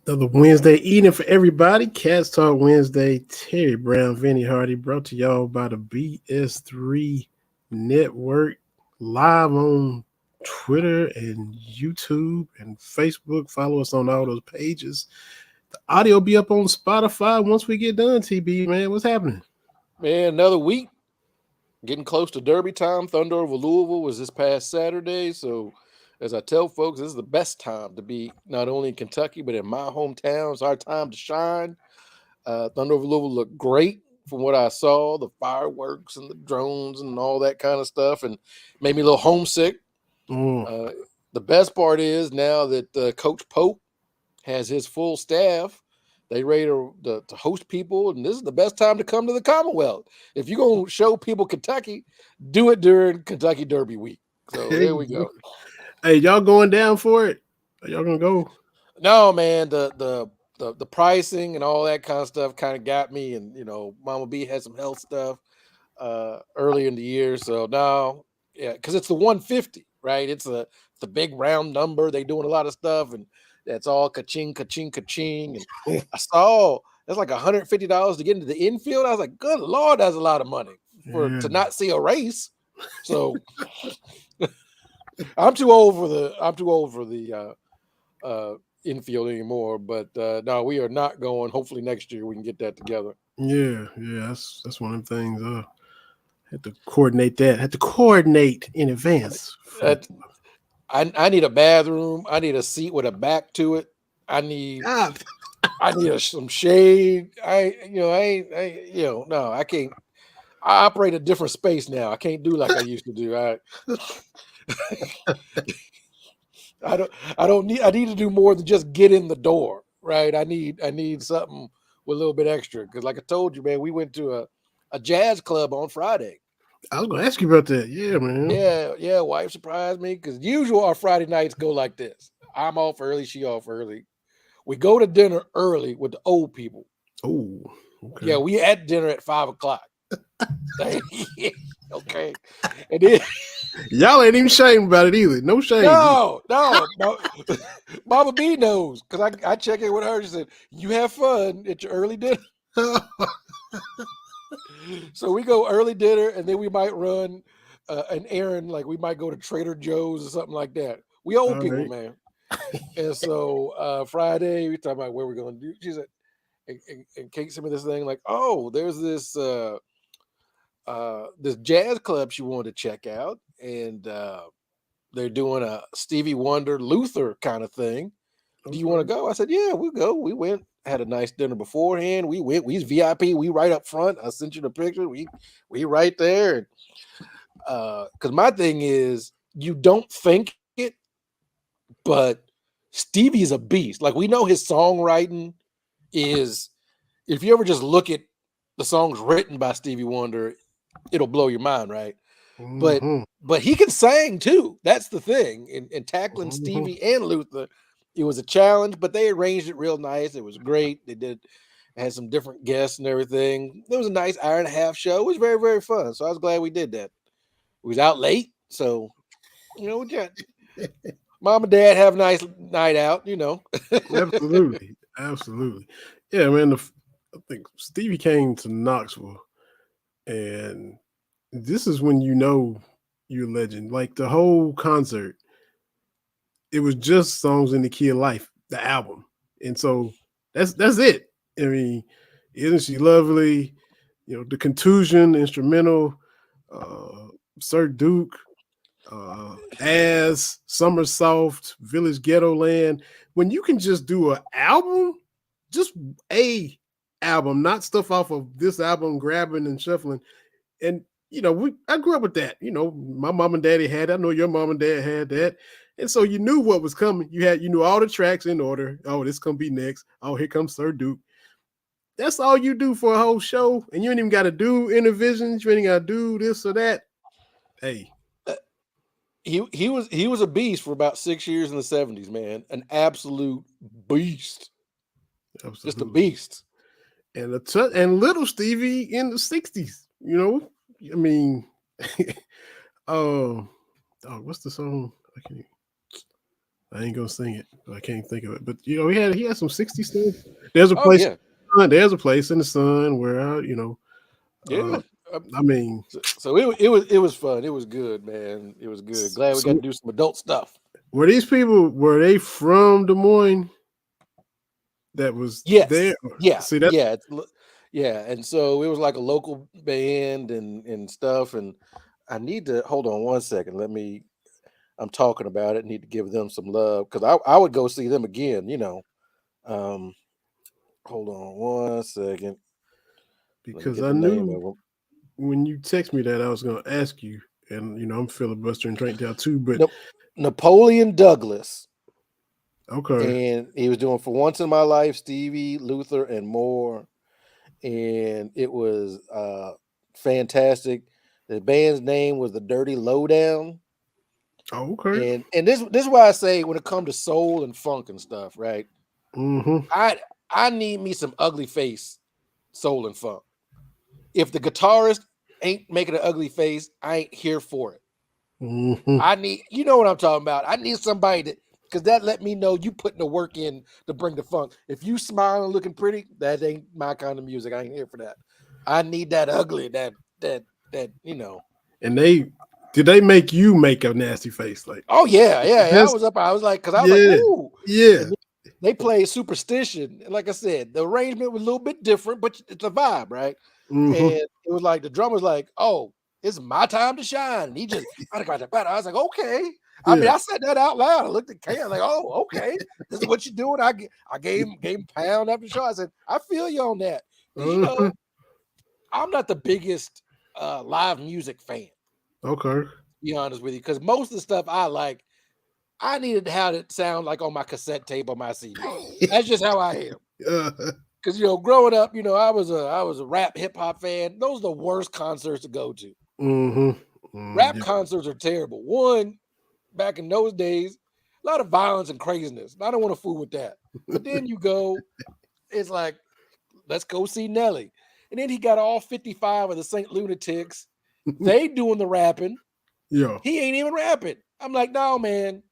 Another Wednesday eating for everybody. Cats Talk Wednesday. Terry Brown, Vinny Hardy, brought to y'all by the BS3 Network, live on Twitter and YouTube and Facebook. Follow us on all those pages. The audio be up on Spotify once we get done. TB, man, what's happening? Man, another week. Getting close to Derby time. Thunder over Louisville was this past Saturday. So, as I tell folks, this is the best time to be not only in Kentucky, but in my hometown. It's our time to shine. Thunder over Louisville looked great from what I saw, the fireworks and the drones and all that kind of stuff, and made me a little homesick. Mm. The best part is now that Coach Pope has his full staff, they ready to host people, and this is the best time to come to the Commonwealth. If you're going to show people Kentucky, do it during Kentucky Derby week. So there we go. Hey, y'all going down for it? Are y'all gonna go? No, man, the pricing and all that kind of stuff kind of got me, and Mama B had some health stuff early in the year, so now, yeah, because it's the 150, right? It's the big round number. They doing a lot of stuff, and that's all ka-ching, ka-ching, ka-ching. And I saw that's like $150 to get into the infield. I was like, good Lord, that's a lot of money to not see a race. So I'm too old for the infield anymore. But no, we are not going. Hopefully next year we can get that together. Yeah, that's one of the things. Had to coordinate that. Had to coordinate in advance. I need a bathroom. I need a seat with a back to it. I need some shade. No, I can't. I operate a different space now. I can't do like I used to do. I need to do more than just get in the door, right? I need something with a little bit extra. Because like I told you, man, we went to a jazz club on Friday. I was gonna ask you about that. Yeah, man. Yeah. Wife surprised me because usual our Friday nights go like this. I'm off early, she off early. We go to dinner early with the old people. Oh, okay. Yeah, we at dinner at 5:00. Okay, and then y'all ain't even shame about it either. No shame. No. Mama B knows because I check in with her. She said, "You have fun at your early dinner." So we go early dinner, and then we might run an errand. Like we might go to Trader Joe's or something like that. We old people, right, man. And so Friday, we talking about where we're going to do. She said, and Kate sent me this thing like, "Oh, there's this jazz club she wanted to check out, and they're doing a Stevie Wonder Luther kind of thing. Do you want to go?" I said, "Yeah, we'll go." We went, had a nice dinner beforehand. We went. We VIP. We right up front. I sent you the picture. We right there. Because my thing is, you don't think it, but Stevie's a beast. Like we know his songwriting is. If you ever just look at the songs written by Stevie Wonder, it'll blow your mind, right? Mm-hmm. But he can sing too. That's the thing. In tackling Stevie and Luther, it was a challenge, but they arranged it real nice. It was great. They had some different guests and everything. It was a nice hour and a half show. It was very, very fun. So I was glad we did that. We was out late, so mom and dad have a nice night out. Absolutely. Yeah, man. I think Stevie came to Knoxville, and this is when you know you're a legend. Like the whole concert, it was just songs in the key of life, the album, and so that's it. I mean, isn't she lovely? The contusion instrumental, Sir Duke, As Summer Soft, Village Ghetto Land. When you can just do an album, just a album, not stuff off of this album, grabbing and shuffling. And I grew up with that. My mom and daddy had it. I know your mom and dad had that. And so you knew what was coming. You knew all the tracks in order. Oh, this gonna be next. Oh, here comes Sir Duke. That's all you do for a whole show, and you ain't even got to do intervisions. You ain't got to do this or that. Hey, he was a beast for about 6 years in the 70s, man. An absolute beast. Absolutely. Just a beast. And little Stevie in the 60s. I mean, what's the song? I ain't gonna sing it. I can't think of it. But he had some 60s stuff. There's a Oh place. yeah, There's a place in the sun where uh, yeah. Uh, I mean, so it was fun. It was good, man. It was good. Glad we got to so do some adult stuff. were they from Des Moines that was there? Yes, yeah, See that? yeah, yeah. And so it was like a local band and stuff. And I need to hold on one second. Let me. I'm talking about it. Need to give them some love because I would go see them again. Um, hold on one second. Let me Because get I the name knew of them. when you text me that I was gonna ask you, and I'm filibustering drink down too. But Napoleon Douglas, okay, and he was doing For Once in My Life, Stevie, Luther, and more. And it was fantastic. The band's name was the Dirty Lowdown. okay, And this is why I say when it comes to soul and funk and stuff, right? mm-hmm, I need me some ugly face soul and funk. If the guitarist ain't making an ugly face, I ain't here for it. mm-hmm, I need, you know what I'm talking about. I need somebody that, because that let me know you putting the work in to bring the funk. If you smiling looking pretty, that ain't my kind of music. I ain't here for that. I need that ugly, that. and did they make you make a nasty face like Oh yeah, yeah, yeah. I that's was up. I was like, because I was like, yeah, ooh. yeah, And they played Superstition, and like I said, the arrangement was a little bit different, but it's a vibe, right? mm-hmm, And it was like the drummer's like, "Oh, it's my time to shine." And he just, I was like, "Okay." I mean, yeah, I said that out loud. I looked at Kay, I was like, "Oh, okay. This is what you're doing." I gave him pound after show. I said, "I feel you on that," because uh-huh, I'm not the biggest live music fan. okay, To be honest with you, because most of the stuff I like, I needed to have it sound like on my cassette tape or my CD. That's just how I am. uh, Because growing up, I was a rap hip hop fan. Those are the worst concerts to go to. mm-hmm, Rap yeah, concerts are terrible. One, back in those days, a lot of violence and craziness. I don't want to fool with that. But then you go, it's like, let's go see Nelly. And then he got all 55 of the Saint Lunatics. They doing the rapping. yeah, He ain't even rapping. I'm like, no, man.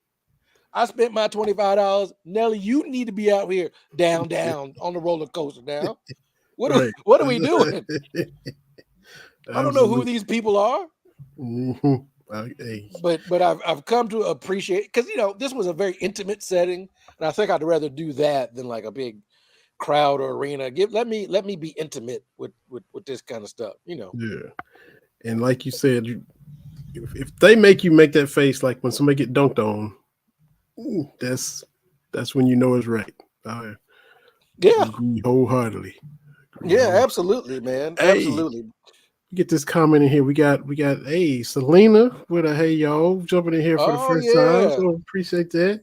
I spent my $25. Nelly, you need to be out here down on the roller coaster now. right, What are we doing? I don't know who absolutely, these people are, mm-hmm. Hey, but I've come to appreciate, because this was a very intimate setting, and I think I'd rather do that than like a big crowd or arena. Let me be intimate with this kind of stuff. yeah, and like you said, if they make you make that face like when somebody get dunked on, that's when you know it's right. I Yeah, agree wholeheartedly. Agree yeah, wholeheartedly. absolutely, man, Hey, absolutely. get this comment in here. We got hey Selena with a hey y'all jumping in here for the Oh first time. yeah. So appreciate that.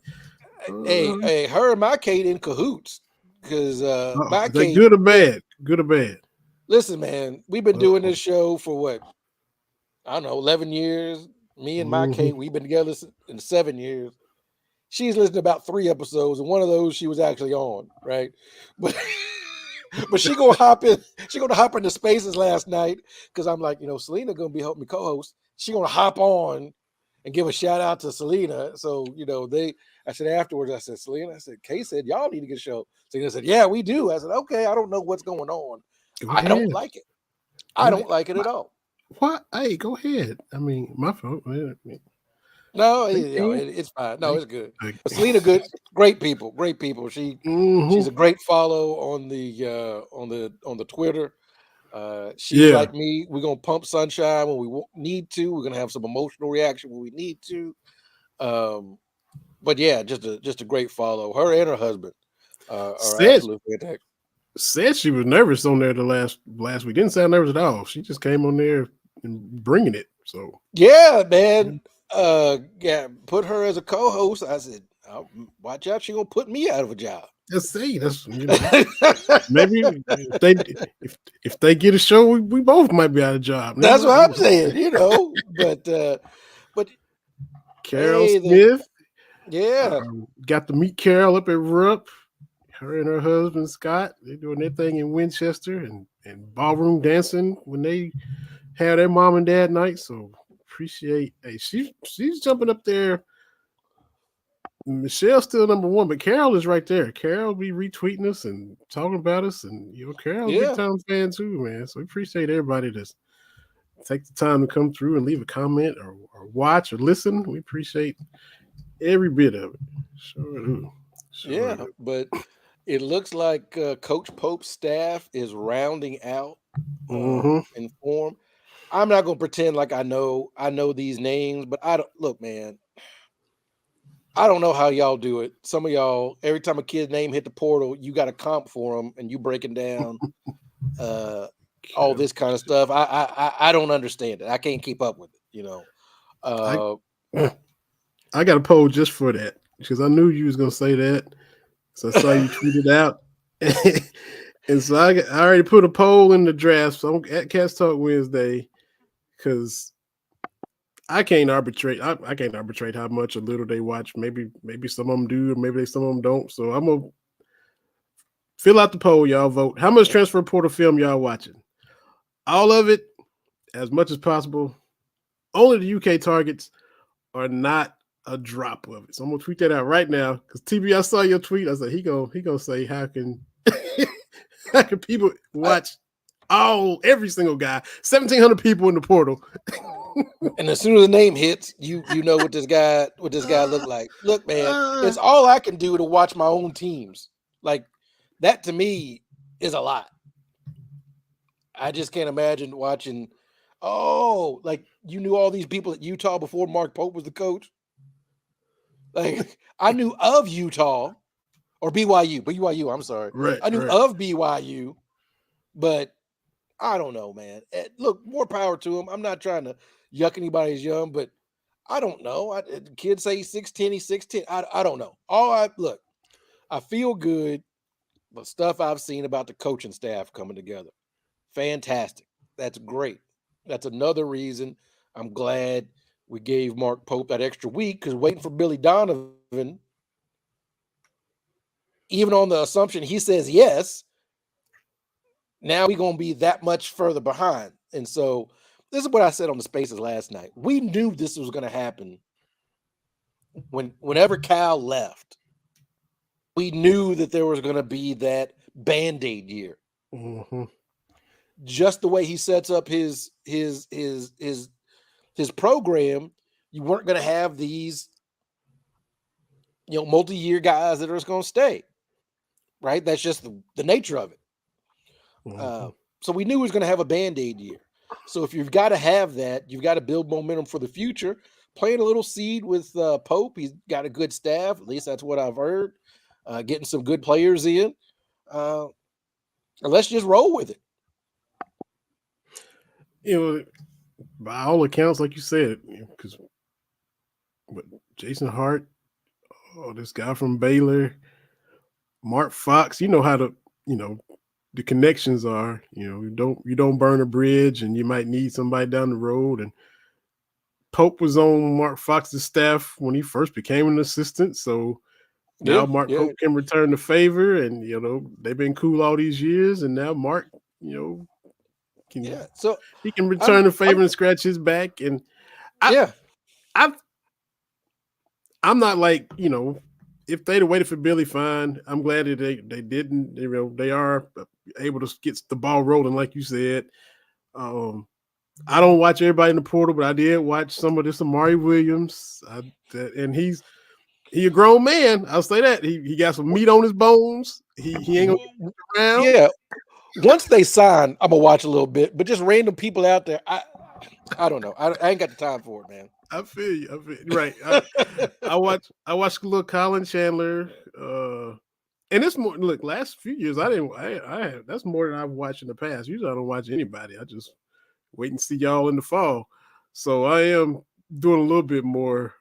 Hey, her and my Kate in cahoots, because my Is that Kate, good or bad? Good or bad? listen, man, we've been doing Uh-oh. this show for what, I don't know, 11 years. Me and my Hmm. Kate, we've been together in 7 years. She's listened to about 3 episodes, and one of those she was actually on, right? But but she gonna hop into spaces last night, because I'm like, Selena gonna be helping me co-host. She gonna hop on and give a shout out to Selena. So, I said afterwards, I said, Selena, I said, Kay said, y'all need to get a show. Selena said, yeah, we do. I said, okay, I don't know what's going on. Go I don't ahead. like it. I Go ahead. don't like it at What? all. What? Hey, go ahead. I mean, my fault. No, They can. it's fine. No, They, it's good. they, But Selena, good, great people, great people. hmm. She's a great follow on the Twitter. She's Yeah. like me. We're gonna pump sunshine when we need to. We're gonna have some emotional reaction when we need to. Um, but yeah, just a great follow. Her and her husband are Said absolutely fantastic. said she was nervous on there the last week. Didn't sound nervous at all. She just came on there and bringing it. So Yeah, man. Yeah, put her as a co-host. I said, watch out, she gonna put me out of a job. just say that's maybe if they get a show, we both might be out of job. Never That's what I'm know. saying, but Carol hey, Smith yeah, got to meet Carol up at Rupp. Her and her husband Scott, they're doing their thing in Winchester and ballroom dancing when they have their mom and dad night. So appreciate. Hey, she's jumping up there Michelle's still number one, but Carol is right there. Carol be retweeting us and talking about us, and Carol's a big Yeah, time fan too, man. So we appreciate everybody that's take the time to come through and leave a comment or watch or listen. We appreciate every bit of it. Sure do. Sure yeah. do. But it looks like Coach Pope's staff is rounding out Mm-hmm. in form. I'm not gonna pretend like I know these names, but I don't look, man. I don't know how y'all do it. Some of y'all, every time a kid's name hit the portal, you got a comp for them, and you breaking down uh, all this kind of stuff. I don't understand it. I can't keep up with it. I Uh, I got a poll just for that because I knew you was gonna say that. So I saw you tweet it out. And so I already put a poll in the draft. So I'm at Cast Talk Wednesday because I can't arbitrate. I can't arbitrate how much or little they watch. Maybe some of them do, or maybe some of them don't. So I'm gonna fill out the poll. Y'all vote. How much transfer portal film y'all watching? All of it, as much as possible. Only the UK targets are not a drop of it. So I'm gonna tweet that out right now because TB, I saw your tweet. I said he gonna say how can how can people I, watch every single guy 1,700 people in the portal. and as soon as the name hits, you know what this guy look like. Look, man, uh, it's all I can do to watch my own teams. Like that to me is a lot. I just can't imagine watching. Oh, like you knew all these people at Utah before Mark Pope was the coach. Like I knew of Utah or BYU. I'm sorry, right, I knew right. of BYU, but I don't know, man. Look, more power to him. I'm not trying to yuck anybody's yum, but I don't know. Kids say he's 6'10", he's 6'10". I don't know. Look, I feel good, but stuff I've seen about the coaching staff coming together. Fantastic. That's great. That's another reason I'm glad we gave Mark Pope that extra week because waiting for Billy Donovan, even on the assumption he says yes, now we're going to be that much further behind. And so this is what I said on the spaces last night. We knew this was going to happen whenever Cal left. We knew that there was going to be that band-aid year. Mm-hmm. Just the way he sets up his program, you weren't going to have these multi-year guys that are just going to stay, right? That's just the nature of it. Mm-hmm. So we knew he was going to have a band-aid year. So if you've got to have that, you've got to build momentum for the future. Playing a little seed with Pope, he's got a good staff. At least that's what I've heard. Getting some good players in. And let's just roll with it. By all accounts, like you said, because Jason Hart, this guy from Baylor, Mark Fox, you know how you know the connections are. You don't burn a bridge, and you might need somebody down the road. And Pope was on Mark Fox's staff when he first became an assistant, so now Yeah, Mark yeah, Pope can return the favor, and they've been cool all these years, and now Mark, can yeah. So he can I'm, return the favor I'm, and scratch his back. And I, yeah, I, I'm not like if they'd have waited for Billy, fine. I'm glad that they didn't. They are able to get the ball rolling, like you said. Um, I don't watch everybody in the portal, but I did watch some of this Amari Williams, and he a grown man. I'll say that he got some meat on his bones. He ain't gonna get around. yeah. Once they sign, I'm gonna watch a little bit, but just random people out there, I don't know. I ain't got the time for it, man. I feel you. Right. I watched little Colin Chandler. And it's more. Look, last few years I didn't. I that's more than I've watched in the past. Usually I don't watch anybody. I just wait and see y'all in the fall. So I am doing a little bit more.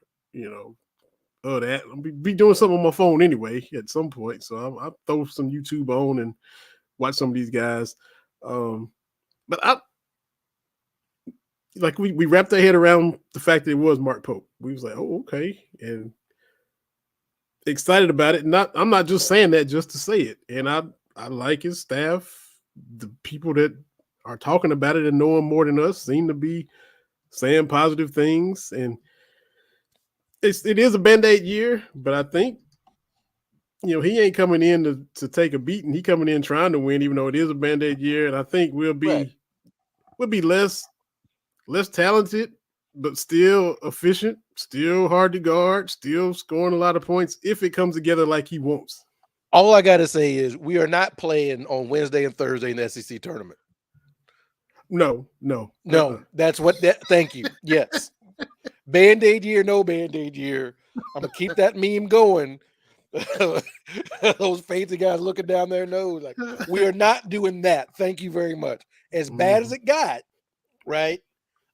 Of that. I'll be doing something on my phone anyway at some point. So I'll throw some YouTube on and watch some of these guys. But I like we wrapped our head around the fact that it was Mark Pope. We was like, oh, okay, and excited about it. I'm not just saying that just to say it. And I like his staff. The people that are talking about it and know him more than us seem to be saying positive things. And it is a Band-Aid year, but I think he ain't coming in to take a beating. He coming in trying to win, even though it is a Band-Aid year. And I think Right. we'll be less talented, but still efficient, still hard to guard, still scoring a lot of points if it comes together like he wants. All I gotta say is we are not playing on Wednesday and Thursday in the SEC tournament. No, no. No, that's what that thank you. Yes. Band-Aid year, no Band-Aid year. I'm gonna keep that meme going. Those fancy guys looking down their nose like we are not doing that. Thank you very much. As bad as Mhm. it got, right?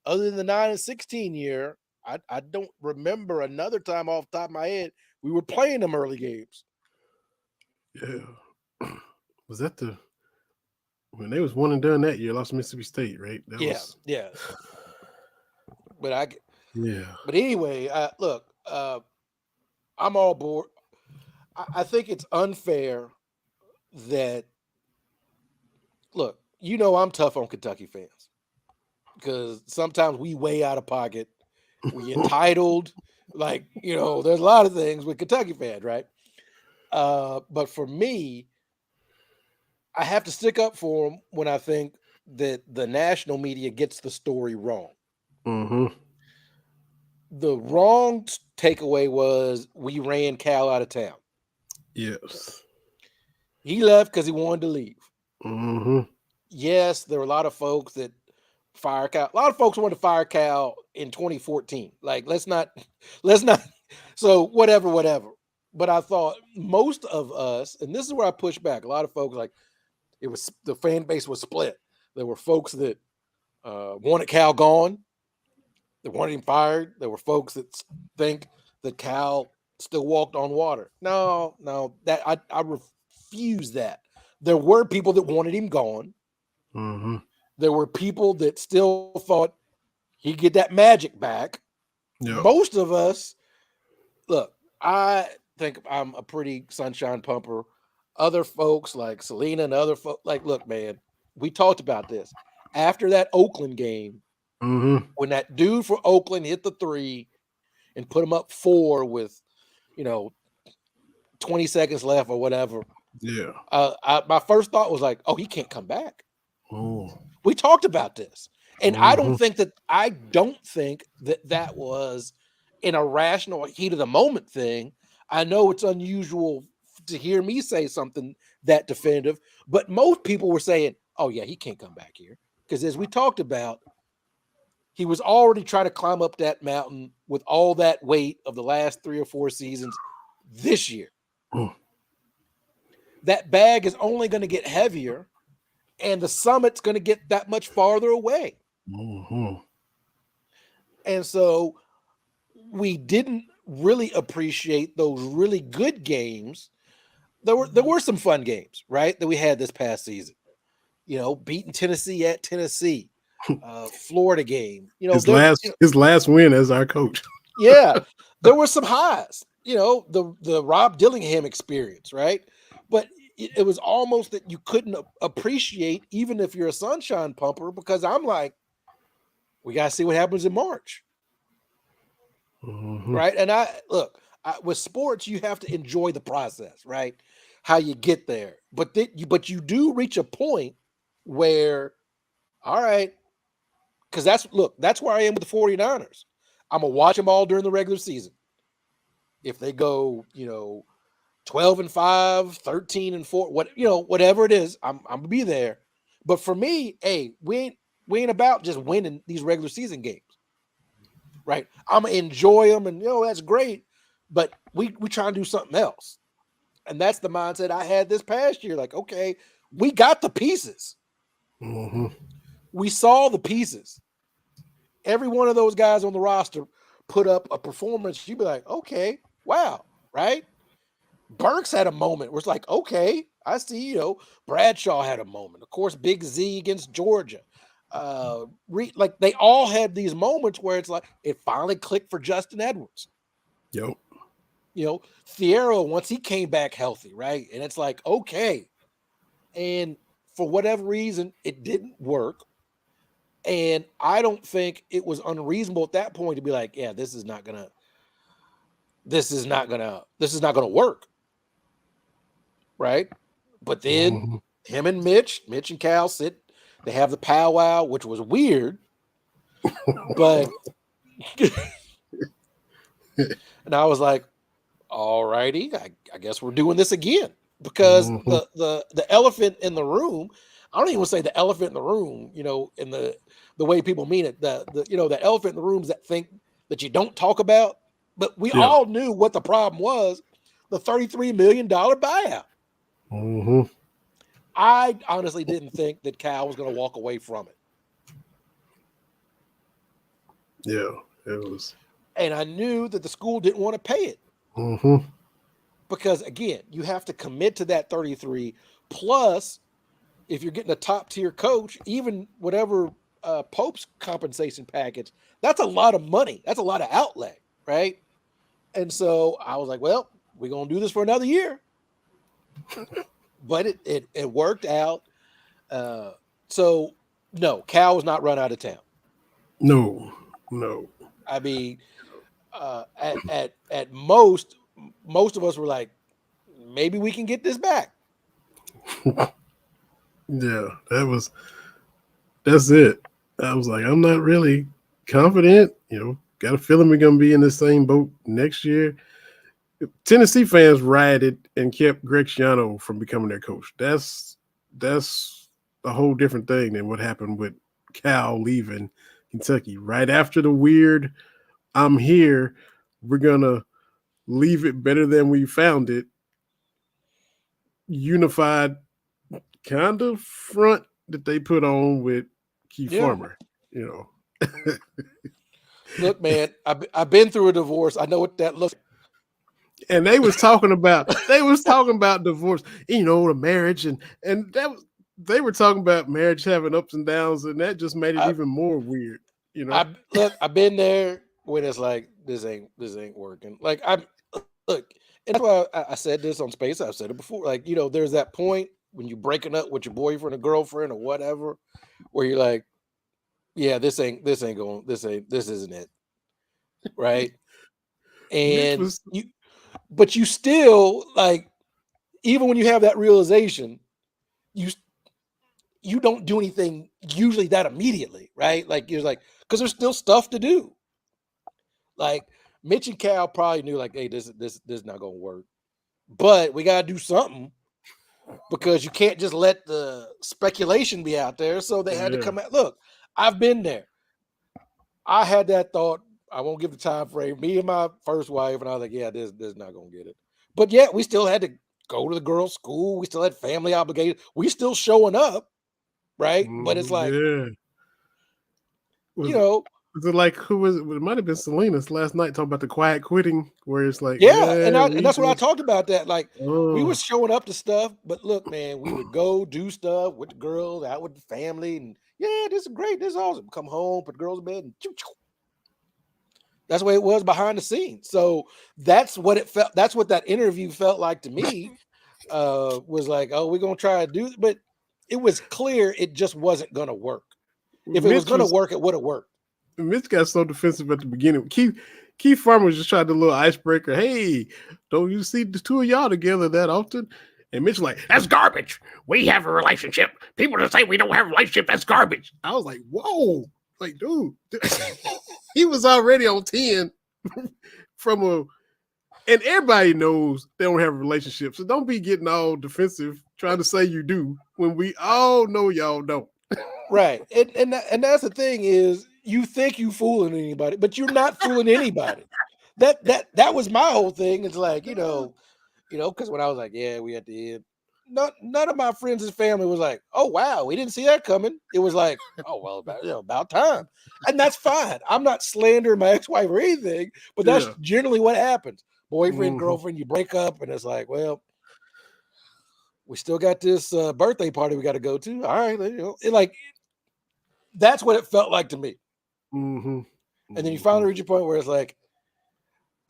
Other than the 9 and 16 year, I don't remember another time off the top of my head we were playing them early games. Yeah. Was that when they was one and done that year, lost to Mississippi State, right? That Yeah, was yeah. But I yeah. but anyway, look, I'm all board. I think it's unfair that look, I'm tough on Kentucky fans because sometimes we way out of pocket, we entitled, like, there's a lot of things with Kentucky fans, right? But for me, I have to stick up for them when I think that the national media gets the story wrong. Mm-hmm. The wrong takeaway was we ran Cal out of town. Yes. He left because he wanted to leave. Mm-hmm. Yes, there were a lot of folks that fire Cal. A lot of folks wanted to fire Cal in 2014. Like, let's not. So whatever. But I thought most of us, and this is where I push back. A lot of folks like it was the fan base was split. There were folks that wanted Cal gone. They wanted him fired. There were folks that think that Cal still walked on water. No, that I refuse that. There were people that wanted him gone. Mm-hmm. There were people that still thought he'd get that magic back. Yep. Most of us, look, I think I'm a pretty sunshine pumper. Other folks like Selena and other folks, like, look, man, we talked about this. After that Oakland game, Mm-hmm. when that dude for Oakland hit the three and put him up 4 with, you know, 20 seconds left or whatever, Yeah. my first thought was like, oh, he can't come back. Oh. We talked about this. And Mm-hmm. I don't think that that was an irrational heat of the moment thing. I know it's unusual to hear me say something that definitive, but most people were saying, oh, yeah, he can't come back here. Because as we talked about, he was already trying to climb up that mountain with all that weight of the last 3 or 4 seasons this year. Mm. That bag is only going to get heavier, and the summit's going to get that much farther away. Mm-hmm. And so we didn't really appreciate those really good games. There were some fun games, right, that we had this past season. Beating Tennessee at Tennessee, Florida game. His last win as our coach. Yeah, there were some highs. The Rob Dillingham experience, right? But it was almost that you couldn't appreciate, even if you're a sunshine pumper, because I'm like, we got to see what happens in March. Mm-hmm. Right. And with sports, you have to enjoy the process, right? How you get there. But you do reach a point where, all right, because that's where I am with the 49ers. I'm going to watch them all during the regular season. If they go, 12-5, 13-4, whatever it is, I'm going to be there. But for me, hey, we ain't about just winning these regular season games. Right. I'm gonna enjoy them, and that's great. But we try and do something else. And that's the mindset I had this past year. Like, okay, we got the pieces. Mm-hmm. We saw the pieces. Every one of those guys on the roster put up a performance. You'd be like, okay, wow, right? Burks had a moment where it's like, okay, I see, Bradshaw had a moment. Of course, Big Z against Georgia. Like they all had these moments where it's like it finally clicked for Justin Edwards. Yep. Thiero, once he came back healthy, right? And it's like, okay. And for whatever reason, it didn't work. And I don't think it was unreasonable at that point to be like, yeah, this is not gonna this is not gonna work, right? But then Mm-hmm. him and Mitch and Cal sit. They have the powwow, which was weird, but and I was like, all righty, I guess we're doing this again because Mm-hmm. the elephant in the room. I don't even say the elephant in the room, in the way people mean it. The elephant in the rooms that think that you don't talk about, but we Yeah. all knew what the problem was: the $33 million buyout. Mm-hmm. I honestly didn't think that Cal was going to walk away from it, Yeah. It was. and I knew that the school didn't want to pay it. Mm-hmm. Because again, you have to commit to that 33 plus if you're getting a top tier coach, even whatever Pope's compensation package, that's a lot of money. That's a lot of outlay, right? And so I was like, well, we're gonna do this for another year. But it worked out. So no, Cal was not run out of town. No. No. I mean, at most of us were like, maybe we can get this back. Yeah. That's it. I was like, I'm not really confident. Got a feeling we're gonna be in the same boat next year. Tennessee fans rioted and kept Greg Schiano from becoming their coach. That's a whole different thing than what happened with Cal leaving Kentucky. Right after the weird I'm here, we're gonna leave it better than we found it. Unified kind of front that they put on with Keith Yeah. Farmer, you know. Look, man, I've been through a divorce. I know what that looks And they was talking about divorce, the marriage, and they were talking about marriage having ups and downs, and that just made it like. even more weird, you know. I've been there when it's like this ain't working. Like look, and that's why I said this on Space. I've said it before. Like, there's that point when you're breaking up with your boyfriend or girlfriend or whatever, where you're like, yeah, this isn't it. Right. Mitch And was but you still, like, even when you have that realization, you you don't do anything usually that immediately, right? Like, you're like, because there's still stuff to do. Like, Mitch and Cal probably knew, like, hey, this is not gonna work, but we gotta do something because you can't just let the speculation be out there. So they had to yeah. come out. Look, I've been there. I had that thought. I won't give the time frame. Me and my first wife, and I was like, yeah, this not gonna get it. But yet we still had to go to the girls' school. We still had family obligations. We still showing up, right? But it's like, Yeah. you Was know, was it like who was it? It might have been Salinas last night talking about the quiet quitting, where it's like, yeah, and we that's what I just talked about. That, like, we oh was showing up to stuff, but look, man, we would go do stuff with the girls, out with the family, and yeah, this is great, this is awesome. Come home, put the girls in bed, and choo, choo. That's the way it was behind the scenes. So that's what it felt. That's what that interview felt like to me. Was like, oh, we're gonna try to do, but it was clear it just wasn't gonna work. If it was Mitch gonna was work, it would have worked. Mitch got so defensive at the beginning. Keith Farmer just tried the little icebreaker. Hey, don't you see the two of y'all together that often? And Mitch was like, that's garbage. We have a relationship. People that say we don't have a relationship, that's garbage. I was like, whoa. Like, dude. He was already on 10 from and everybody knows they don't have a relationship. So don't be getting all defensive trying to say you do when we all know y'all don't. Right. And that's the thing is, you think you fooling anybody, but you're not fooling anybody. That was my whole thing. It's like, because when I was like, yeah, we at the end, none of my friends and family was like, oh wow, we didn't see that coming. It was like, oh well, about time. And that's fine. I'm not slandering my ex-wife or anything, but that's Yeah. generally what happens. Boyfriend, Mm-hmm. girlfriend, you break up, and it's like, well, we still got this birthday party we got to go to. All right, that's what it felt like to me. Mm-hmm. And then you finally reach a point where it's like,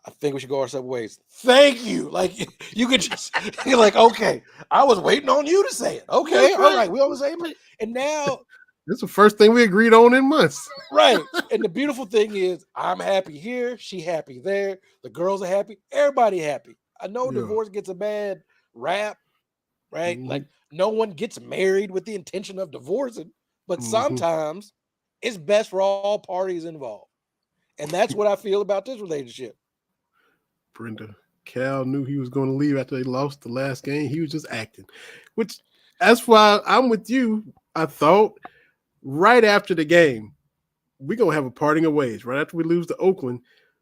I think we should go our separate ways. Thank you. Like, you could just, you're like, okay, I was waiting on you to say it. Okay, That's all right. right, we on the same page. And now It's the first thing we agreed on in months. Right. And the beautiful thing is, I'm happy here, she happy there, the girls are happy, everybody happy. I know Yeah. divorce gets a bad rap, right? Mm-hmm. Like no one gets married with the intention of divorcing, but Mm-hmm. sometimes it's best for all parties involved. And that's what I feel about this relationship. Brenda, Cal knew he was going to leave after they lost the last game. He was just acting, which that's why I'm with you. I thought right after the game, we're going to have a parting of ways right after we lose to Oakland.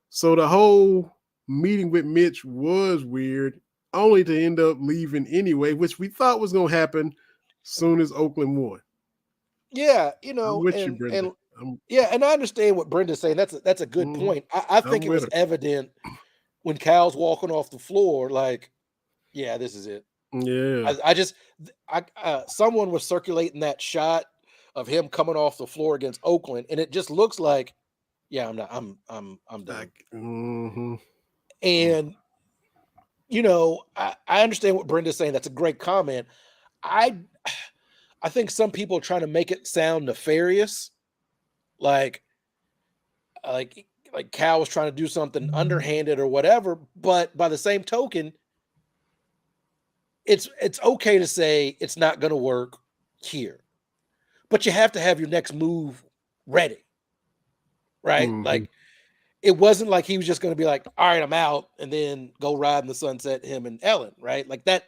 So the whole meeting with Mitch was weird, only to end up leaving anyway, which we thought was going to happen soon as Oakland won. Yeah, I'm with you, and Brenda. I'm, yeah, and I understand what Brenda's saying. That's a good mhm, point. I think I'm it with was her. evident when Cal's walking off the floor, like, yeah, this is it. Yeah. I just someone was circulating that shot of him coming off the floor against Oakland, and it just looks like, yeah, I'm not, I'm done. Mm-hmm. And I understand what Brenda's saying. That's a great comment. I I think some people are trying to make it sound nefarious, like like Cal was trying to do something underhanded or whatever. But by the same token, it's okay to say it's not going to work here, but you have to have your next move ready, right? Mm-hmm. Like it wasn't like he was just going to be like, all right, I'm out, and then go ride in the sunset, him and Ellen, right? Like that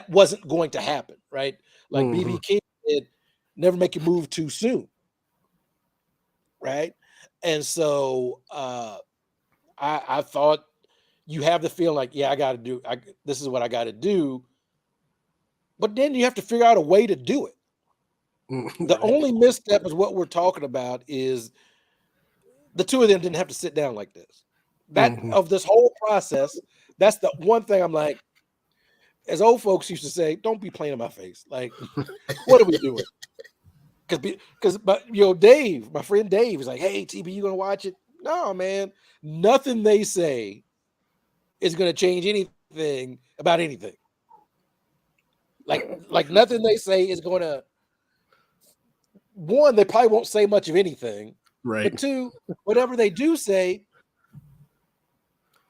wasn't going to happen, right? Like Mm-hmm. BB King said, never make your move too soon, right? And so I thought you have the feeling like, yeah, I got to do. This is what I got to do, but then you have to figure out a way to do it. The Right. only misstep is what we're talking about is the two of them didn't have to sit down like this. That Mm-hmm. of this whole process, that's the one thing I'm like, as old folks used to say, don't be playing in my face. Like, what are we doing? But Dave, my friend Dave, is like, hey, TB, you gonna watch it? No, man. Nothing they say is gonna change anything about anything. Like nothing they say is gonna, one, they probably won't say much of anything. Right. But two, whatever they do say,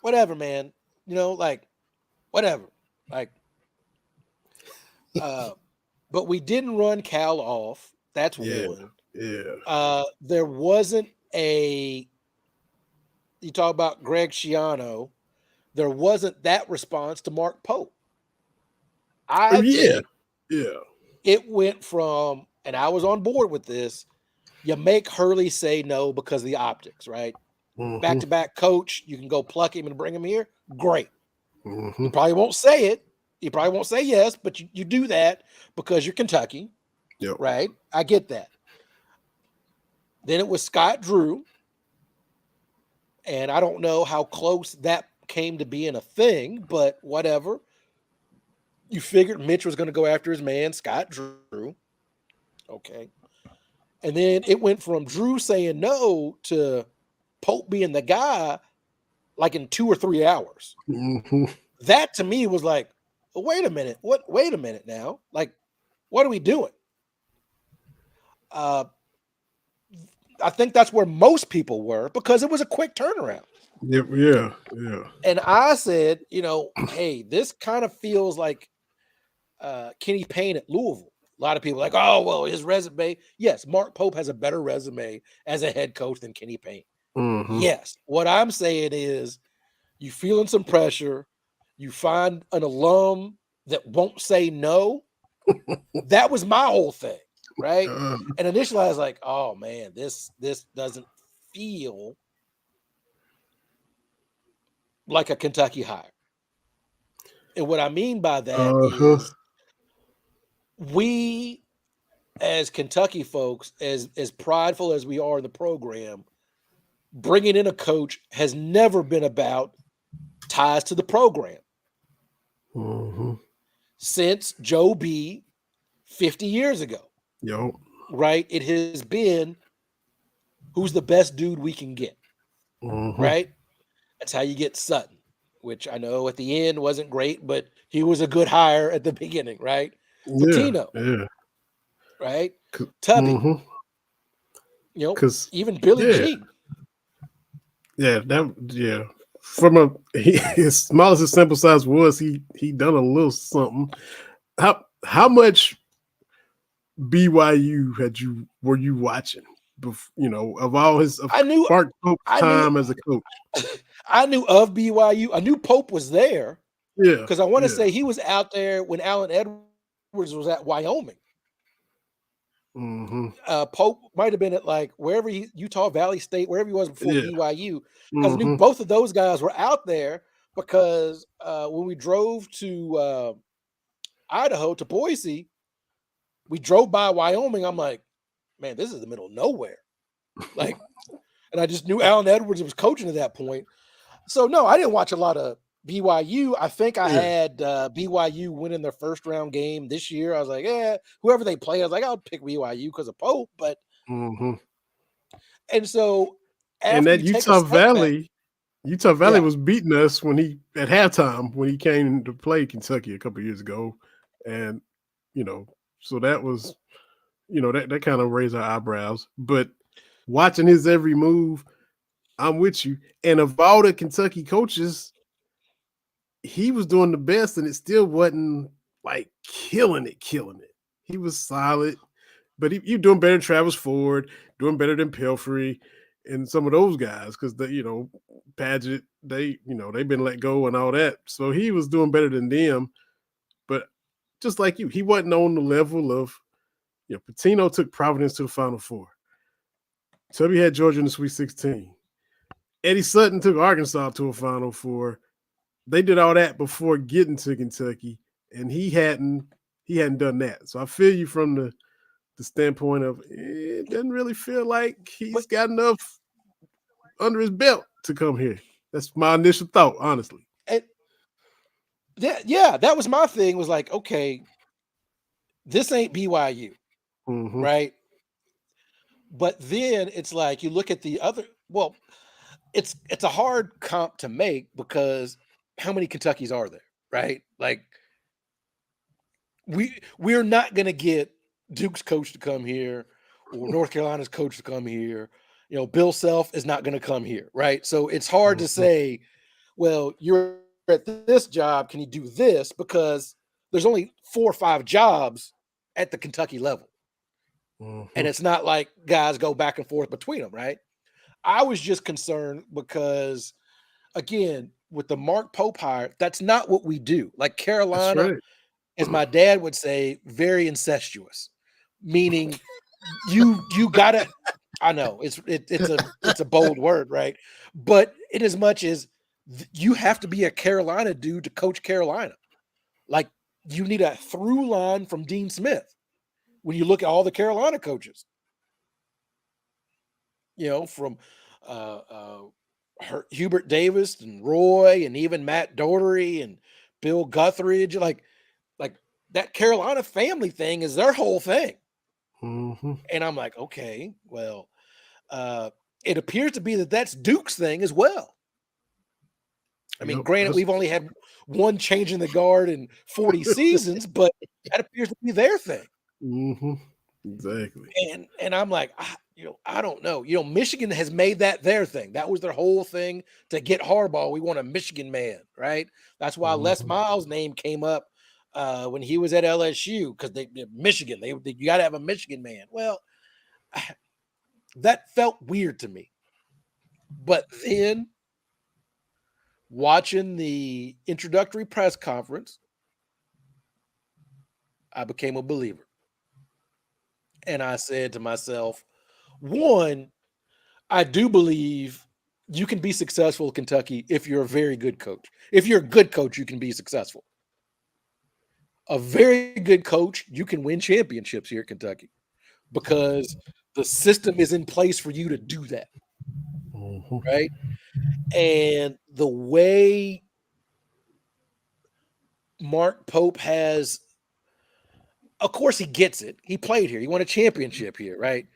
whatever, man. Like whatever. Like, uh, but we didn't run Cal off. That's Yeah. one. Yeah. There wasn't a, you talk about Greg Schiano, there wasn't that response to Mark Pope. I Yeah. think Yeah. it went from, and I was on board with this, you make Hurley say no because of the optics, right? Back Mm-hmm. to back coach, you can go pluck him and bring him here. Great. Mm-hmm. You probably won't say it. You probably won't say yes, but you do that because you're Kentucky, Yep. right? I get that. Then it was Scott Drew. And I don't know how close that came to being a thing, but whatever. You figured Mitch was going to go after his man, Scott Drew. Okay. And then it went from Drew saying no to Pope being the guy like in 2 or 3 hours. Mm-hmm. That to me was like, well, wait a minute. Wait a minute now. Like, what are we doing? Uh, I think that's where most people were because it was a quick turnaround. Yep. Yeah. Yeah. And I said, hey, this kind of feels like Kenny Payne at Louisville. A lot of people are like, oh, well, his resume. Yes, Mark Pope has a better resume as a head coach than Kenny Payne. Mm-hmm. Yes. What I'm saying is you feeling some pressure. You find an alum that won't say no. That was my whole thing, right? Uh, And initially I was like, oh man, this doesn't feel like a Kentucky hire. And what I mean by that uh-huh. is we as Kentucky folks, as prideful as we are in the program, bringing in a coach has never been about ties to the program. Mm-hmm. Since Joe B 50 years ago, Yep. right? It has been who's the best dude we can get, Mm-hmm. right? That's how you get Sutton, which I know at the end wasn't great, but he was a good hire at the beginning, right? Yeah. Patino, Yeah. right? Tubby, Mm-hmm. because Even Billy yeah, G. yeah. From as small as his sample size was, he done a little something. How much BYU were you watching? Of all his of I knew, Mark Pope's I knew, time as a coach. I knew of BYU. I knew Pope was there Yeah, because I want to yeah. say he was out there when Allen Edwards was at Wyoming. Hmm. Pope might have been at like wherever Utah Valley State, wherever he was before Yeah. BYU, because I knew Hmm. both of those guys were out there. Because when we drove to Idaho to Boise, we drove by Wyoming. I'm like, man, this is the middle of nowhere. Like, and I just knew Allen Edwards was coaching at that point. So no, I didn't watch a lot of BYU. I think I Yeah. had BYU winning their first round game this year. I was like, yeah, whoever they play, I was like, I'll pick BYU because of Pope. But Hmm. and so And after that you take a step back, Utah Valley yeah, was beating us when he at halftime when he came to play Kentucky a couple years ago, and you know, so that was that kind of raised our eyebrows. But watching his every move, I'm with you. And of all the Kentucky coaches, he was doing the best, and it still wasn't like killing it. He was solid, but you doing better than Travis Ford, doing better than Pelfrey, and some of those guys because Paget, they've been let go and all that. So he was doing better than them, but just like you, he wasn't on the level of Patino took Providence to the Final Four. Tubby had Georgia in the Sweet 16. Eddie Sutton took Arkansas to a Final Four. They did all that before getting to Kentucky, and he hadn't done that. So I feel you from the standpoint of it doesn't really feel like but he's got enough under his belt to come here. That's my initial thought, honestly. and yeah, that was my thing. Was like, okay, this ain't BYU, Hmm. right? But then it's like you look at the other. Well, it's a hard comp to make because how many Kentuckys are there, right? Like we're not gonna get Duke's coach to come here or North Carolina's coach to come here. Bill Self is not gonna come here, right? So it's hard to Hmm. say, well, you're at this job, can you do this? Because there's only 4 or 5 jobs at the Kentucky level. Hmm. And it's not like guys go back and forth between them, right? I was just concerned because again, with the Mark Pope hire, that's not what we do. Like That's Carolina, right. as my dad would say, very incestuous, meaning you gotta. I know it's a bold word, right? But in as much as you have to be a Carolina dude to coach Carolina, like you need a through line from Dean Smith when you look at all the Carolina coaches, from uh, uh, Hubert Davis and Roy and even Matt Doherty and Bill Guthridge, like that Carolina family thing is their whole thing. Hmm. And I'm like, okay, well, uh, it appears to be that that's Duke's thing as well. I mean, Yep. granted, That's we've only had one change in the guard in 40 seasons, but that appears to be their thing. hmm exactly. And I'm like, I don't know. Michigan has made that their thing. That was their whole thing to get Harbaugh. We want a Michigan man, right? That's why Les Hmm. Miles' name came up when he was at LSU because Michigan. You got to have a Michigan man. Well, that felt weird to me. But then watching the introductory press conference, I became a believer, and I said to myself, one, I do believe you can be successful at Kentucky if you're a very good coach. If you're a good coach, you can be successful. A very good coach, you can win championships here at Kentucky because the system is in place for you to do that, Hmm. right? And the way Mark Pope has, of course, he gets it. He played here, he won a championship here, right?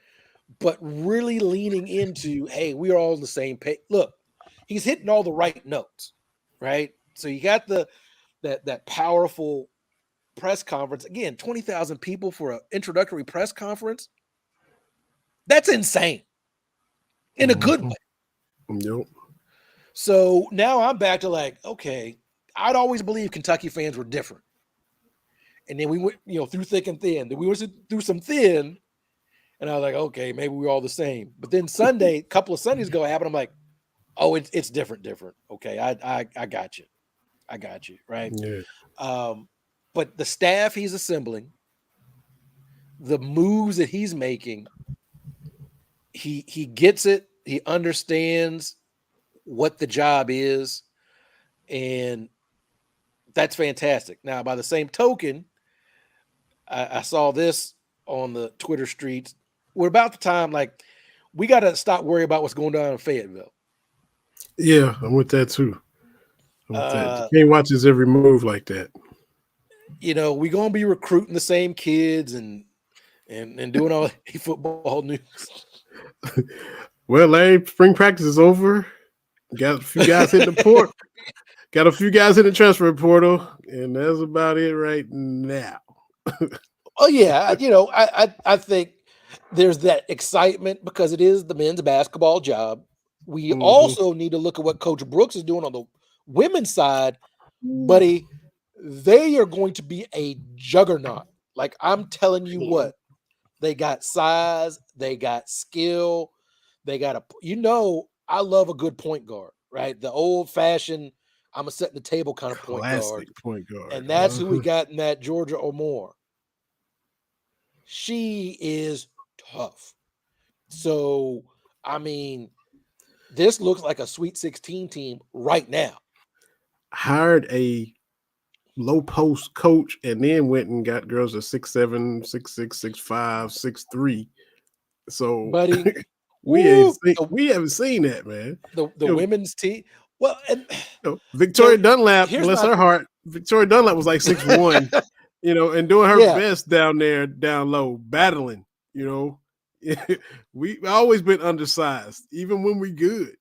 But really leaning into, hey, we are all on the same page. Look, he's hitting all the right notes, right? So you got that powerful press conference. Again, 20,000 people for an introductory press conference. That's insane. in a good way. Yep. So now I'm back to like, okay, I'd always believed Kentucky fans were different. And then we went, through thick and thin. Then we went through some thin, and I was like, okay, maybe we're all the same. But then Sunday, a couple of Sundays ago, happened. I'm like, oh, it's different. Okay, I got you. I got you, right? Yeah. But the staff he's assembling, the moves that he's making, he gets it. He understands what the job is, and that's fantastic. Now, by the same token, I saw this on the Twitter streets. We're about the time like we got to stop worrying about what's going on in Fayetteville. Yeah, I'm with that too. I'm with that. Uh, You can't watch his every move like that. we're gonna be recruiting the same kids and doing all the football news. Well, Larry, spring practice is over. Got a few guys hitting the port. Got a few guys in the transfer portal, and that's about it right now. Oh yeah, I think there's that excitement because it is the men's basketball job. We Mm-hmm. also need to look at what Coach Brooks is doing on the women's side, buddy. They are going to be a juggernaut. Like I'm telling you what, they got size, they got skill, they got I love a good point guard, right? The old fashioned, I'm a set the table kind of point guard. Classic point guard. And that's who we got in that Georgia O'Moore. She is tough. So, I mean, this looks like a Sweet 16 team right now. Hired a low post coach and then went and got girls at 6'7", 6'6", 6'5", 6'3". So, Buddy, we woo, haven't seen that, man. the women's team. Well, and Victoria Dunlap, here's bless my her heart. Victoria Dunlap was like 6'1", and doing her best down there, down low, battling. We always been undersized, even when we good.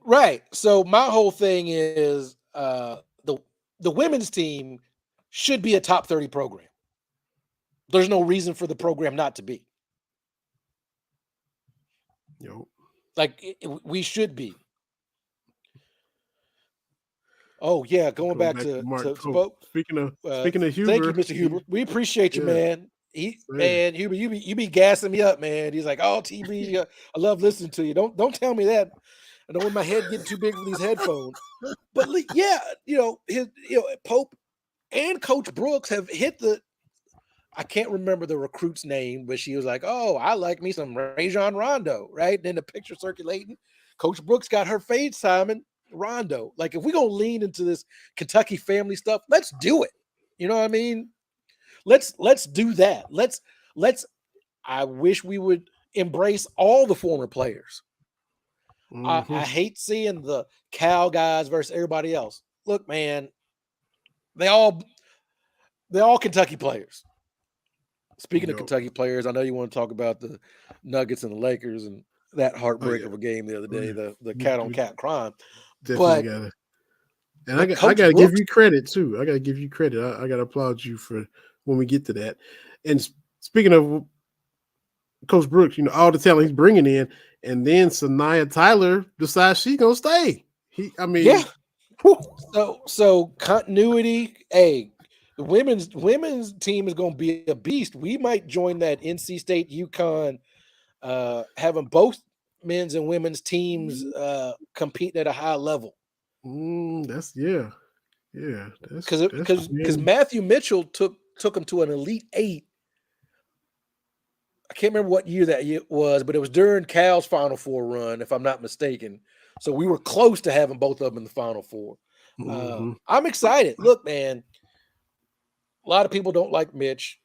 Right. So my whole thing is the women's team should be a top 30 program. There's no reason for the program not to be. Like we should be. Oh yeah, going back to speaking of Huber. Thank you, Mr. Huber. We appreciate you, man. Huber, you be gassing me up, man. He's like, oh, TB, I love listening to you. Don't tell me that. I don't want my head getting too big for these headphones. But yeah, Pope and Coach Brooks have hit I can't remember the recruit's name, but she was like, oh, I like me some Rajon Rondo, right? And then the picture circulating. Coach Brooks got her FaceTiming Rondo. Like, if we're going to lean into this Kentucky family stuff, let's do it. You know what I mean? Let's do that. I wish we would embrace all the former players. Mm-hmm. I hate seeing the Cal guys versus everybody else. Look, man, they all Kentucky players. Speaking of Kentucky players, I know you want to talk about the Nuggets and the Lakers and that heartbreak of a game the other day, the cat on cat crime. Definitely got it. And I got to give you credit too. I got to give you credit. I got to applaud you for when we get to that. And speaking of Coach Brooks, all the talent he's bringing in, and then Sanaya Tyler decides she's gonna stay. Yeah. So continuity. Hey, the women's team is gonna be a beast. We might join that NC State UConn, having both men's and women's teams competing at a high level. Because Matthew Mitchell took him to an Elite Eight. I can't remember what year that was, but it was during Cal's Final Four run, if I'm not mistaken. So we were close to having both of them in the Final Four. I'm excited. Look, man, a lot of people don't like Mitch.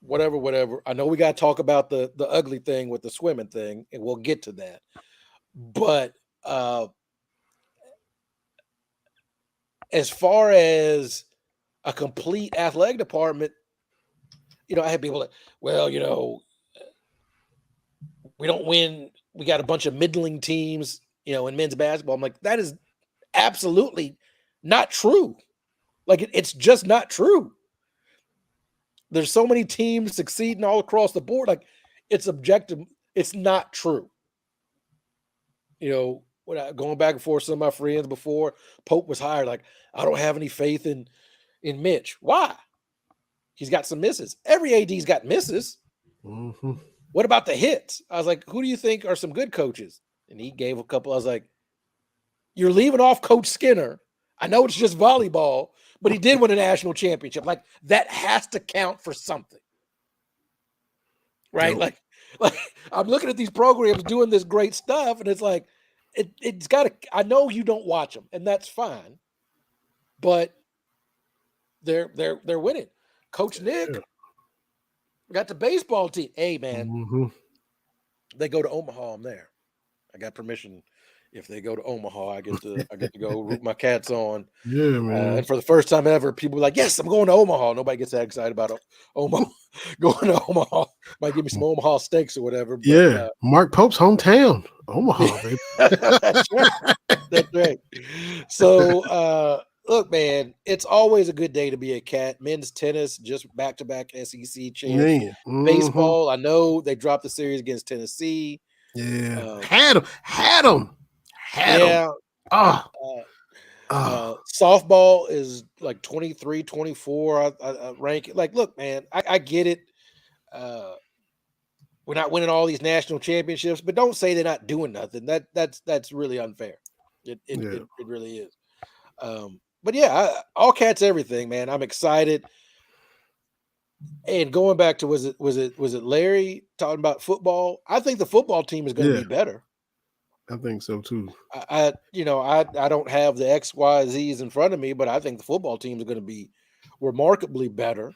Whatever. I know we got to talk about the ugly thing with the swimming thing, and we'll get to that. But as far as a complete athletic department, I had people like, well, we don't win. We got a bunch of middling teams, in men's basketball. I'm like, that is absolutely not true. Like, it's just not true. There's so many teams succeeding all across the board. Like, it's objective. It's not true. Going back and forth with some of my friends before Pope was hired, like, I don't have any faith in Mitch. Why? He's got some misses. Every AD's got misses. Mm-hmm. What about the hits? I was like, who do you think are some good coaches? And he gave a couple. I was like, you're leaving off Coach Skinner. I know it's just volleyball, but he did win a national championship. Like, that has to count for something. Right? Yep. Like I'm looking at these programs doing this great stuff, and it's like, it's got to. I know you don't watch them, and that's fine, but they're winning. Coach Nick Yeah. got the baseball team. Hey man, Mm-hmm. they go to Omaha. I'm there. I got permission. If they go to Omaha, I get to go root my cats on. Yeah, man. And for the first time ever, people were like, "Yes, I'm going to Omaha." Nobody gets that excited about Omaha. Going to Omaha might give me some Omaha steaks or whatever. But Yeah, Mark Pope's hometown, Omaha, baby. that's right. That's right. So, look, man, it's always a good day to be a cat. Men's tennis, just back-to-back SEC champs. Man. Mm-hmm. Baseball, I know they dropped the series against Tennessee. Yeah. Um, Had him. Had him. Had him. yeah. Oh. Softball is like 23, 24 rank. Like, look, man, I get it. We're not winning all these national championships, but don't say they're not doing nothing. That's really unfair. It really is. But yeah, all cats, everything, man. I'm excited. And going back to was it Larry talking about football? I think the football team is going to be better. I think so too. I don't have the X, Y, Z's in front of me, but I think the football team is going to be remarkably better.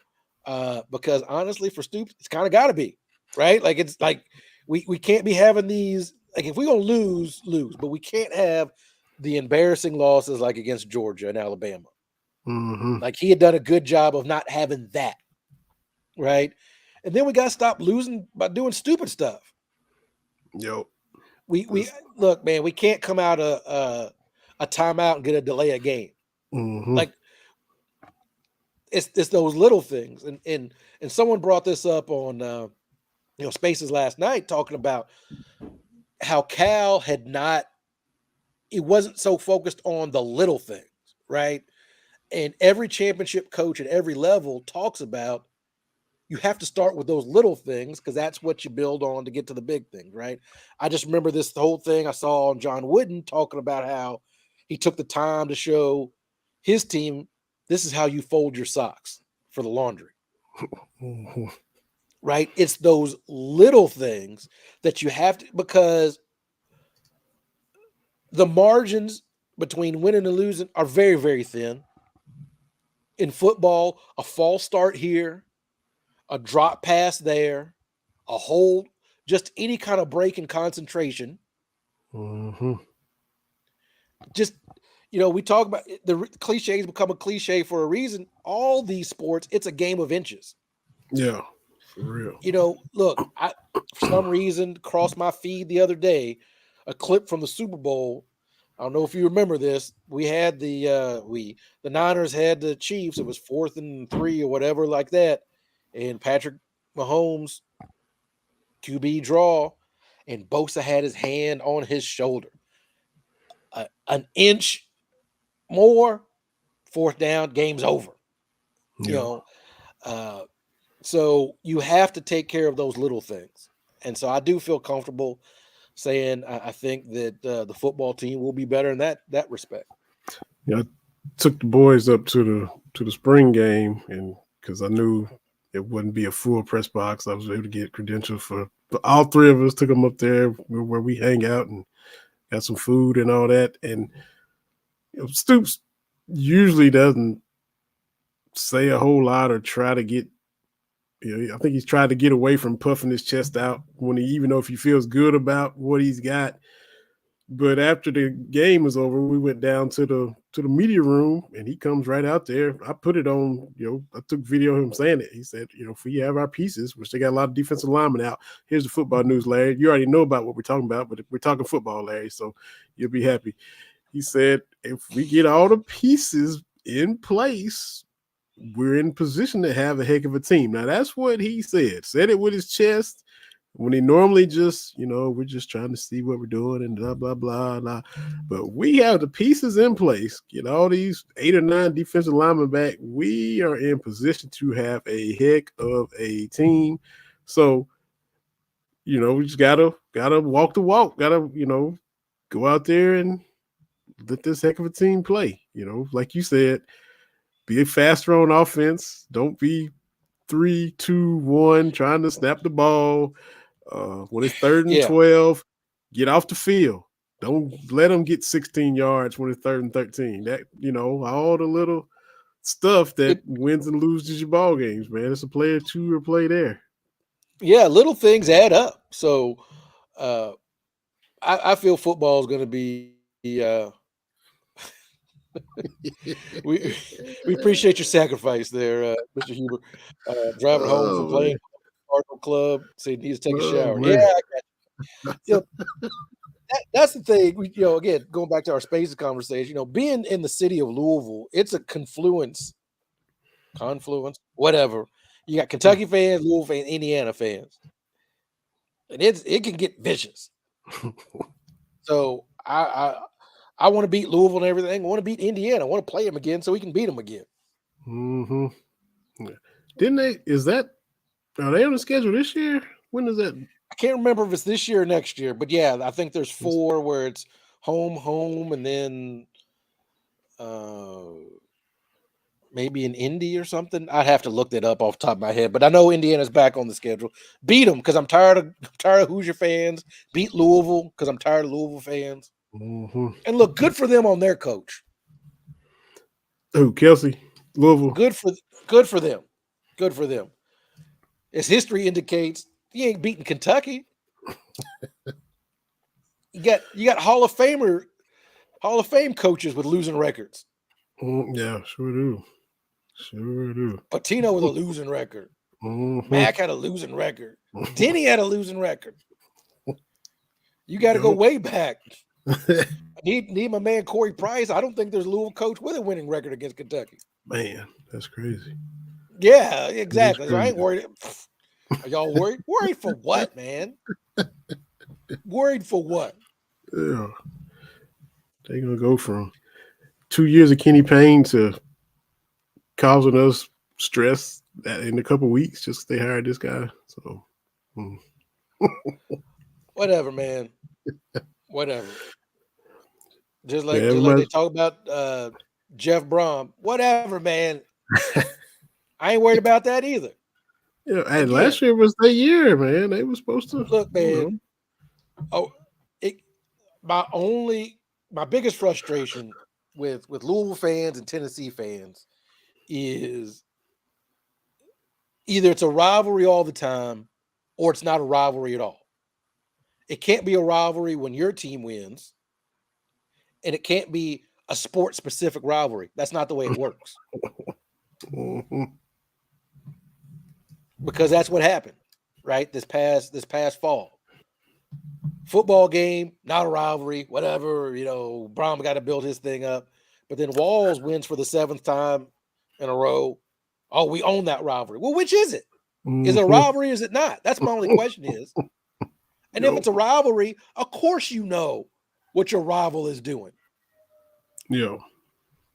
Because honestly, for Stoops, it's kind of got to be right. Like, it's like we can't be having these. Like, if we're gonna lose, but we can't have the embarrassing losses like against Georgia and Alabama. Mm-hmm. Like, he had done a good job of not having that, right? And then we got to stop losing by doing stupid stuff. Yo, we look, man, we can't come out a timeout and get a delay a game. Mm-hmm. Like, it's those little things. And someone brought this up on Spaces last night, talking about how Cal had not. It wasn't so focused on the little things, right? And every championship coach at every level talks about, you have to start with those little things because that's what you build on to get to the big things, right? I just remember this whole thing I saw on John Wooden talking about how he took the time to show his team, this is how you fold your socks for the laundry. Mm-hmm. Right? It's those little things that you have to, because the margins between winning and losing are very, very thin. In football, a false start here, a drop pass there, a hold, just any kind of break in concentration. Mm-hmm. Just, we talk about the cliches become a cliche for a reason. All these sports, it's a game of inches. Yeah, for real. Look, for some reason, crossed my feed the other day, a clip from the Super Bowl. I don't know if you remember this. We had the Niners had the Chiefs. It was 4th and 3 or whatever like that. And Patrick Mahomes, QB draw, and Bosa had his hand on his shoulder. An inch more, 4th down, game's over. Yeah. So you have to take care of those little things. And so I do feel comfortable saying I think that the football team will be better in that respect. Yeah, I took the boys up to the spring game, and because I knew it wouldn't be a full press box, I was able to get credentials for all three of us. Took them up there where we hang out and got some food and all that. And Stoops usually doesn't say a whole lot or try to get. I think he's tried to get away from puffing his chest out even though if he feels good about what he's got. But after the game was over, we went down to the media room, and he comes right out there. I put it on, I took video of him saying it. He said, if we have our pieces, which they got a lot of defensive linemen out. Here's the football news, Larry. You already know about what we're talking about, but we're talking football, Larry, so you'll be happy. He said, if we get all the pieces in place, we're in position to have a heck of a team. Now, that's what he said. Said it with his chest. when he normally just, we're just trying to see what we're doing and blah, blah, blah, blah. But we have the pieces in place, get all these 8 or 9 defensive linemen back. We are in position to have a heck of a team. So, we just gotta walk the walk, gotta, go out there and let this heck of a team play. Like you said, be faster on offense. Don't be 3, 2, 1 trying to snap the ball. When it's third and Yeah. 12, get off the field. Don't let them get 16 yards when it's third and 13. That all the little stuff that wins and loses your ball games, man. It's a play or two or play there. Yeah, little things add up. So I feel football is going to be. We we appreciate your sacrifice there, Mr. Huber. Driving home from Oh playing man. Cardinal Club, so he needs to take a Oh shower. Yeah, man. I got you. That's the thing. Again, going back to our spaces conversation, being in the city of Louisville, it's a confluence, whatever. You got Kentucky fans, Louisville fans, Indiana fans, and it can get vicious. So I want to beat Louisville and everything. I want to beat Indiana. I want to play them again so we can beat them again. Mm-hmm. Didn't they? Are they on the schedule this year? When is that? I can't remember if it's this year or next year, but yeah, I think there's 4 where it's home, and then maybe in Indy or something. I'd have to look that up off the top of my head, but I know Indiana's back on the schedule. Beat them because I'm tired of Hoosier fans. Beat Louisville because I'm tired of Louisville fans. Mm-hmm. And look, good for them on their coach. Oh, Kelsey, Louisville. Good for them. Good for them. As history indicates, he ain't beating Kentucky. You got Hall of Fame coaches with losing records. Yeah, sure do. Patino with a losing record. Mm-hmm. Mac had a losing record. Denny had a losing record. You got to go way back. I need my man Corey Price. I don't think there's a Louisville coach with a winning record against Kentucky. Man, that's crazy. Yeah, exactly. So I ain't worried. Are y'all worried? Worried for what, man? Worried for what? Yeah. They're going to go from 2 years of Kenny Payne to causing us stress in a couple weeks just they hired this guy. So, whatever, man. Whatever. Just like they talk about Jeff Brom. Whatever, man. I ain't worried about that either. Yeah, and last year was their year, man. They were supposed to look, man. My biggest frustration with Louisville fans and Tennessee fans is either it's a rivalry all the time or it's not a rivalry at all. It can't be a rivalry when your team wins, and it can't be a sport-specific rivalry. That's not the way it works. Mm-hmm. Because that's what happened, right? This past fall. Football game, not a rivalry, whatever, Brom got to build his thing up. But then Walls wins for the 7th time in a row. Oh, we own that rivalry. Well, which is it? Mm-hmm. Is it a rivalry or is it not? That's my only question is. And if it's a rivalry, of course you know what your rival is doing. Yeah.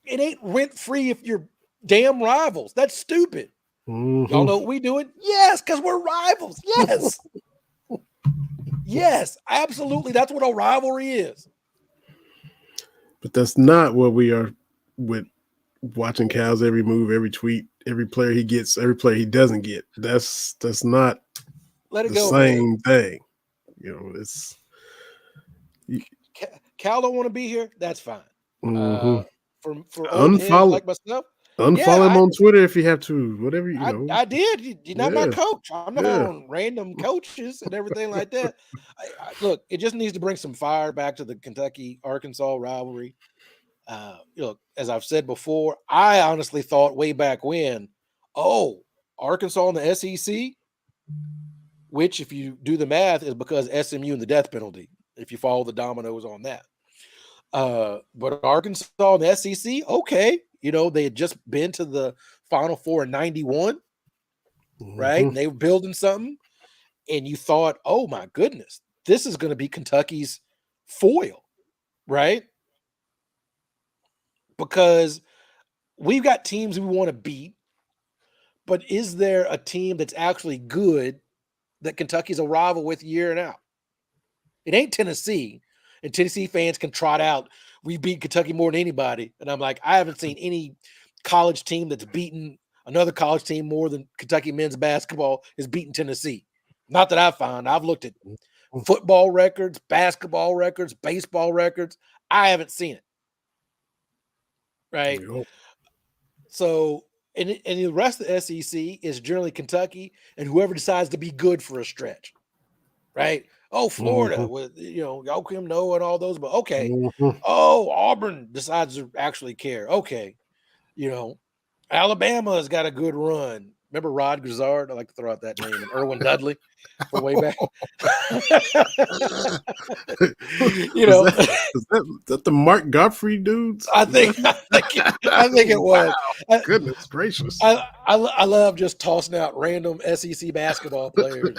It ain't rent-free if you're damn rivals. That's stupid. Mm-hmm. Y'all know what we doing? Yes, because we're rivals. Yes. Yes, absolutely. That's what a rivalry is. But that's not what we are with watching Cal's every move, every tweet, every player he gets, every player he doesn't get. That's not the same thing. It's Cal don't want to be here. That's fine. Mm-hmm. For old heads like myself, unfollow him on Twitter if you have to. Whatever I did. You're not my coach. I'm not on random coaches and everything like that. Look, it just needs to bring some fire back to the Kentucky-Arkansas rivalry. Look, as I've said before, I honestly thought way back when, Arkansas in the SEC, which if you do the math is because SMU and the death penalty, if you follow the dominoes on that. But Arkansas and the SEC, okay. They had just been to the Final Four in 91, right? And they were building something. and you thought, oh my goodness, this is going to be Kentucky's foil, right? Because we've got teams we want to beat, but is there a team that's actually good that Kentucky's a rival with year and out? It ain't Tennessee, and Tennessee fans can trot out, we beat Kentucky more than anybody. And I'm like, I haven't seen any college team that's beaten another college team more than Kentucky men's basketball is beating Tennessee. Not that I found. I've looked at football records, basketball records, baseball records. I haven't seen it. Right. Yep. So, and the rest of the SEC is generally Kentucky and whoever decides to be good for a stretch. Right. Oh, Florida with, Joakim Noah and all those, but okay. Oh, Auburn decides to actually care. Okay. Alabama has got a good run. Remember Rod Grizzard? I like to throw out that name. And Irwin Dudley from way back. Is that the Mark Godfrey dudes? I think it was. Wow. Goodness gracious. I love just tossing out random SEC basketball players.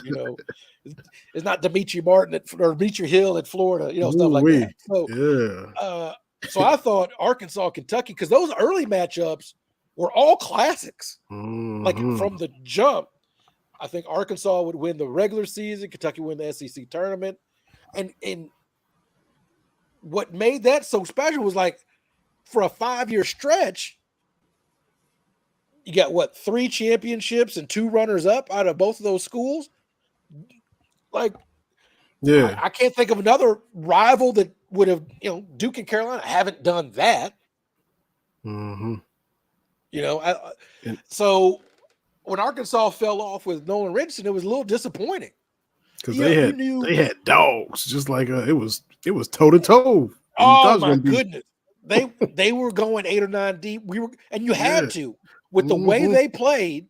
It's not Demetri Martin or Demetri Hill at Florida, stuff like that. So, yeah. So I thought Arkansas, Kentucky, because those early matchups were all classics. Like from the jump, I think Arkansas would win the regular season, Kentucky win the SEC tournament. And what made that so special was like for a 5-year stretch, you got 3 championships and 2 runners up out of both of those schools. Like, yeah, I can't think of another rival that would have, Duke and Carolina haven't done that. So when Arkansas fell off with Nolan Richardson, it was a little disappointing because they had dogs, just like it was toe to toe. Oh my goodness, they were going 8 or 9 deep. You had to with the way they played,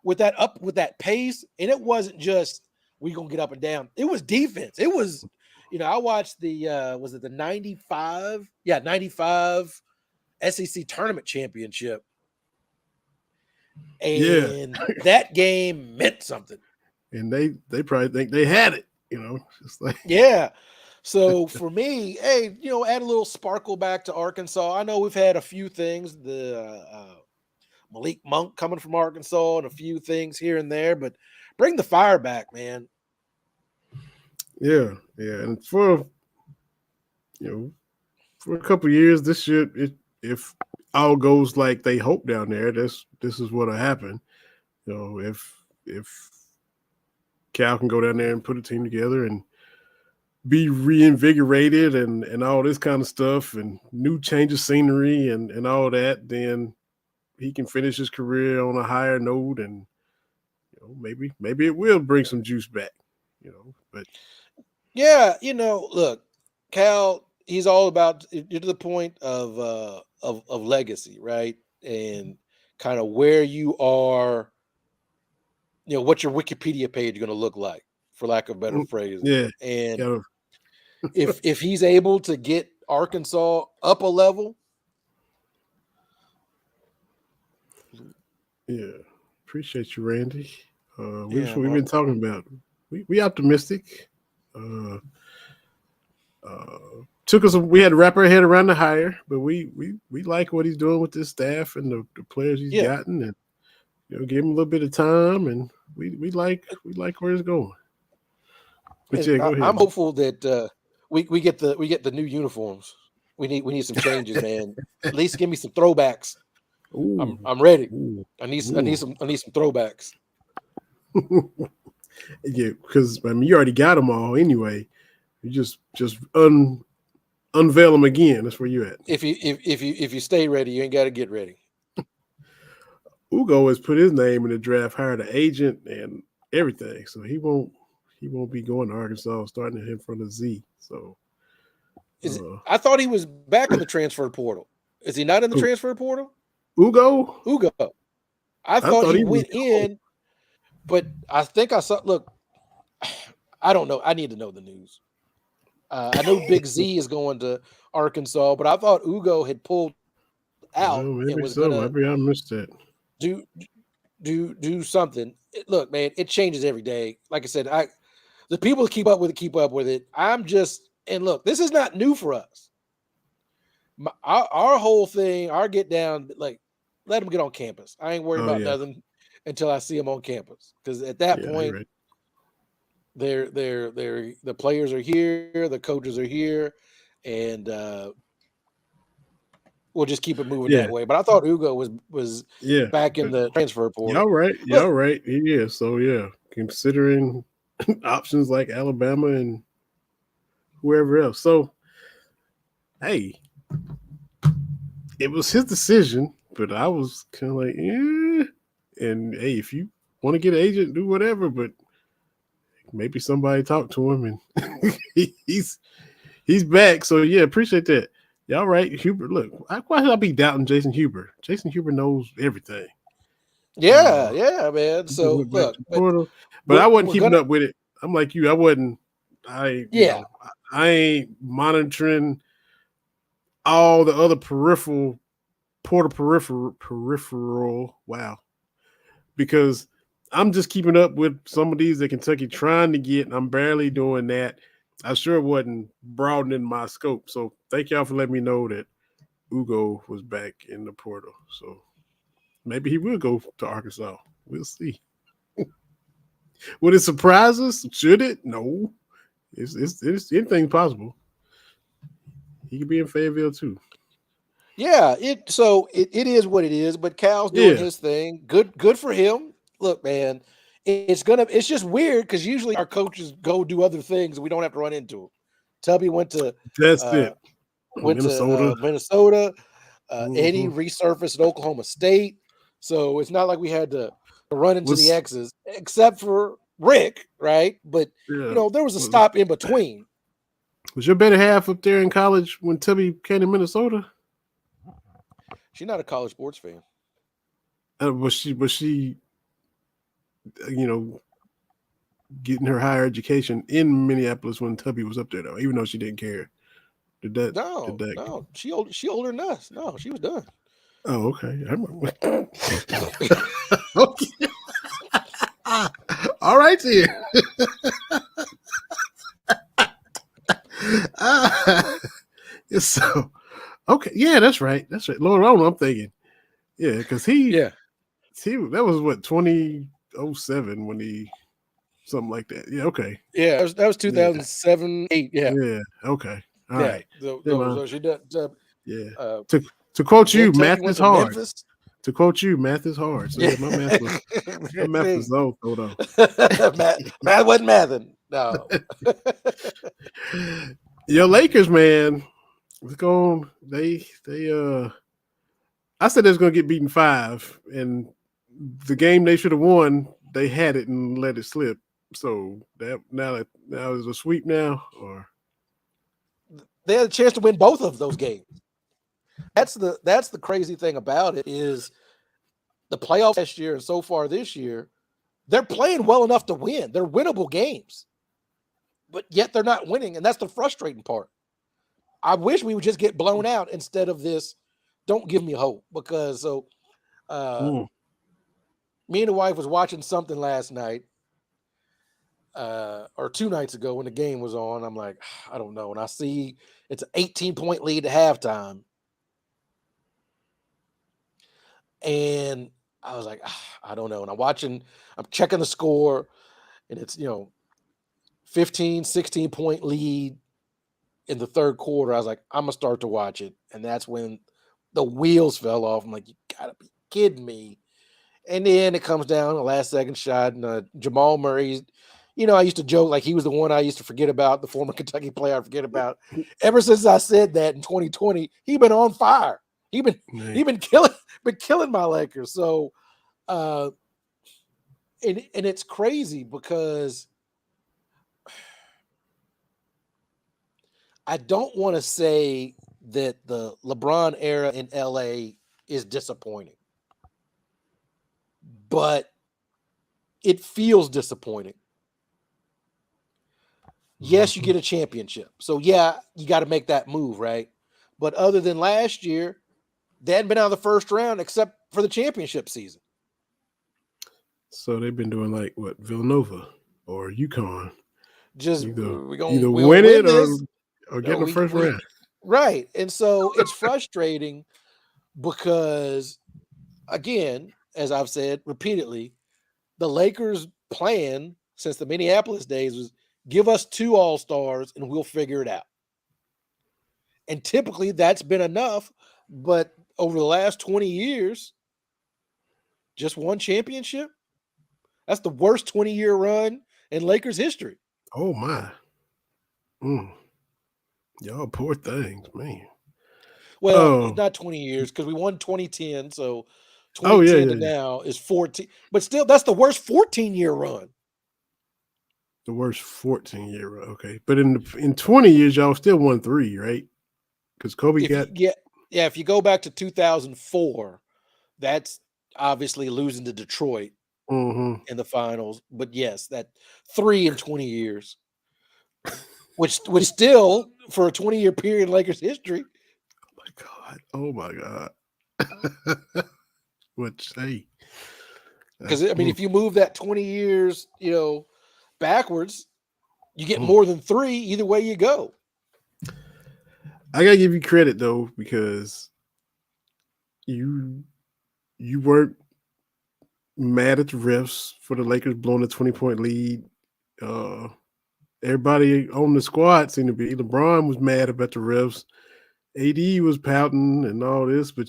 with that pace, and it wasn't just we gonna get up and down. It was defense. It was, I watched the was it the 95? Yeah, 95 SEC tournament championship. And that game meant something. And they probably think they had it, just like So for me, hey, add a little sparkle back to Arkansas. I know we've had a few things, the Malik Monk coming from Arkansas and a few things here and there, but bring the fire back, man. Yeah. And for a couple of years, this year, if all goes like they hope down there, this is what'll happen. If Cal can go down there and put a team together and be reinvigorated and all this kind of stuff and new change of scenery and all that, then he can finish his career on a higher note, and maybe it will bring some juice back. But look, Cal, he's all about to the point of legacy, right? And kind of where you are, what your Wikipedia page is going to look like, for lack of better phrase. Yeah. And if he's able to get Arkansas up a level. Yeah. Appreciate you, Randy. We've been talking about. We optimistic. Took us. We had to wrap our head around the hire, but we like what he's doing with this staff and the players he's gotten, and give him a little bit of time, and we like where it's going. But go ahead. I'm hopeful that we get the new uniforms. We need some changes, man. At least give me some throwbacks. Ooh. I'm ready. Ooh. I need some throwbacks. Yeah, because you already got them all anyway. You just unveil them again. That's where you at. If you stay ready, you ain't got to get ready. Ugo has put his name in the draft, hired an agent and everything, so he won't be going to Arkansas starting at him from the Z. So I thought he was back in the transfer portal. Is he not in the transfer portal? Ugo. I thought he went in, but I think I saw. Look, I don't know. I need to know the news. I know Big Z is going to Arkansas, but I thought Ugo had pulled out. Well, maybe so. Maybe I missed that. Do something. look, man, it changes every day. Like I said, the people that keep up with it. I'm just, and look, this is not new for us. Our whole thing, our get down, like, let them get on campus. I ain't worried Oh about yeah, nothing until I see them on campus. Because at that yeah, you're point, right. they're the players are here, the coaches are here, and we'll just keep it moving Yeah, that way. But I thought Ugo was yeah, back in but the transfer portal. y'all right, Look, y'all right. Yeah, so yeah, considering options like Alabama and whoever else. So hey, it was his decision, but I was kind of like, yeah. And hey, if you want to get an agent, do whatever. But maybe somebody talk to him, and he's back. So yeah, appreciate that. Y'all right, Huber. Look, why should I be doubting Jason Huber? Jason Huber knows everything. yeah, yeah, man. He just So went back look, to but Portal, but I wasn't we're keeping gonna, up with it. I'm like you. I wasn't. yeah, I ain't monitoring all the other peripheral. Wow, because I'm just keeping up with some of these that Kentucky trying to get, and I'm barely doing that. I sure wasn't broadening my scope. So thank y'all for letting me know that Ugo was back in the portal. So maybe he will go to Arkansas. We'll see. Would it surprise us? Should it? No. It's anything possible. He could be in Fayetteville too. yeah. It is what it is. But Cal's doing Yeah, his thing. Good for him. Look, man, it's just weird because usually our coaches go do other things and we don't have to run into them. Tubby that's uh it. Minnesota. Minnesota. Eddie Mm-hmm. resurfaced at Oklahoma State. So it's not like we had to run into the Was X's, except for Rick, right? But yeah. there was a Was, stop in between. was your better half up there in college when Tubby came to Minnesota? She's not a college sports fan. Was she you know getting her higher education in Minneapolis when Tubby was up there though, even though she didn't care. Did that did No, that no, she older than us. No, she was done. Oh, okay. Okay. All right then. Ah, so okay, yeah, that's right. That's right. Lord, I don't know. I'm thinking, yeah, because Yeah, he that was what 2007 when he something like that. Yeah, okay. yeah. That was Yeah, 2007, 8. Yeah, yeah, okay. All yeah. right. Yeah, Those man. she done. Yeah. Uh, To quote then you, Tubby math went is to hard. Memphis. To quote you, math is hard. So Yeah, yeah, my math was low though. Matt wasn't mathing. No. Your Lakers, man. Let's go on. They I said they was gonna get beaten 5, and the game they should have won, they had it and let it slip. So now is a sweep now, or They had a chance to win both of those games. That's the crazy thing about it is the playoff last year and so far this year, they're playing well enough to win. They're winnable games, but yet they're not winning, and that's the frustrating part. I wish we would just get blown out instead of this. Don't give me hope because uh, mm, me and the wife was watching something last night or 2 nights ago when the game was on. I'm like, I don't know, and I see it's an 18-point lead at halftime, and I was like, I don't know. And I'm checking the score, and it's 15, 16-point lead in the third quarter. I was like, I'm gonna start to watch it, and that's when the wheels fell off. I'm like, you gotta be kidding me. And then it comes down a last second shot, and Jamal Murray. I used to joke like he was the one I used to forget about, the former Kentucky player I forget about. Ever since I said that in 2020, he been on fire. He been man. he been killing my Lakers. So uh and it's crazy because I don't want to say that the LeBron era in LA is disappointing, but it feels disappointing. Yes, you Mhm. get a championship. So yeah, you got to make that move, right? But other than last year, they hadn't been out of the first round except for the championship season. So they've been doing like what Villanova or UConn, Just either we either gonna win win it this. or get in the first We round. right. And so it's frustrating because again, as I've said repeatedly, the Lakers' plan since the Minneapolis days was give us two all-stars and we'll figure it out. And typically that's been enough, but over the last 20 years, just one championship. That's the worst 20-year run in Lakers history. Oh my, mm, y'all poor things, man. Well, Oh, not 20 years because we won 2010. So oh yeah, 2010 yeah, to yeah. now is 14. But still, that's the worst 14-year run. The worst 14-year. Okay, but in 20 years, y'all still won three, right? Because Kobe If got. you get, yeah, if you go back to 2004, that's obviously losing to Detroit Mm-hmm. in the finals. But yes, that 3 in 20 years, which still for a 20-year period in Lakers history. Oh my God. Which hey, Because that's I mean, if you move that 20 years, backwards, you get mm. more than three either way you go. I gotta give you credit though because you you weren't mad at the refs for the Lakers blowing a 20-point lead. Uh, everybody on the squad seemed to be. LeBron was mad about the refs. AD was pouting and all this, but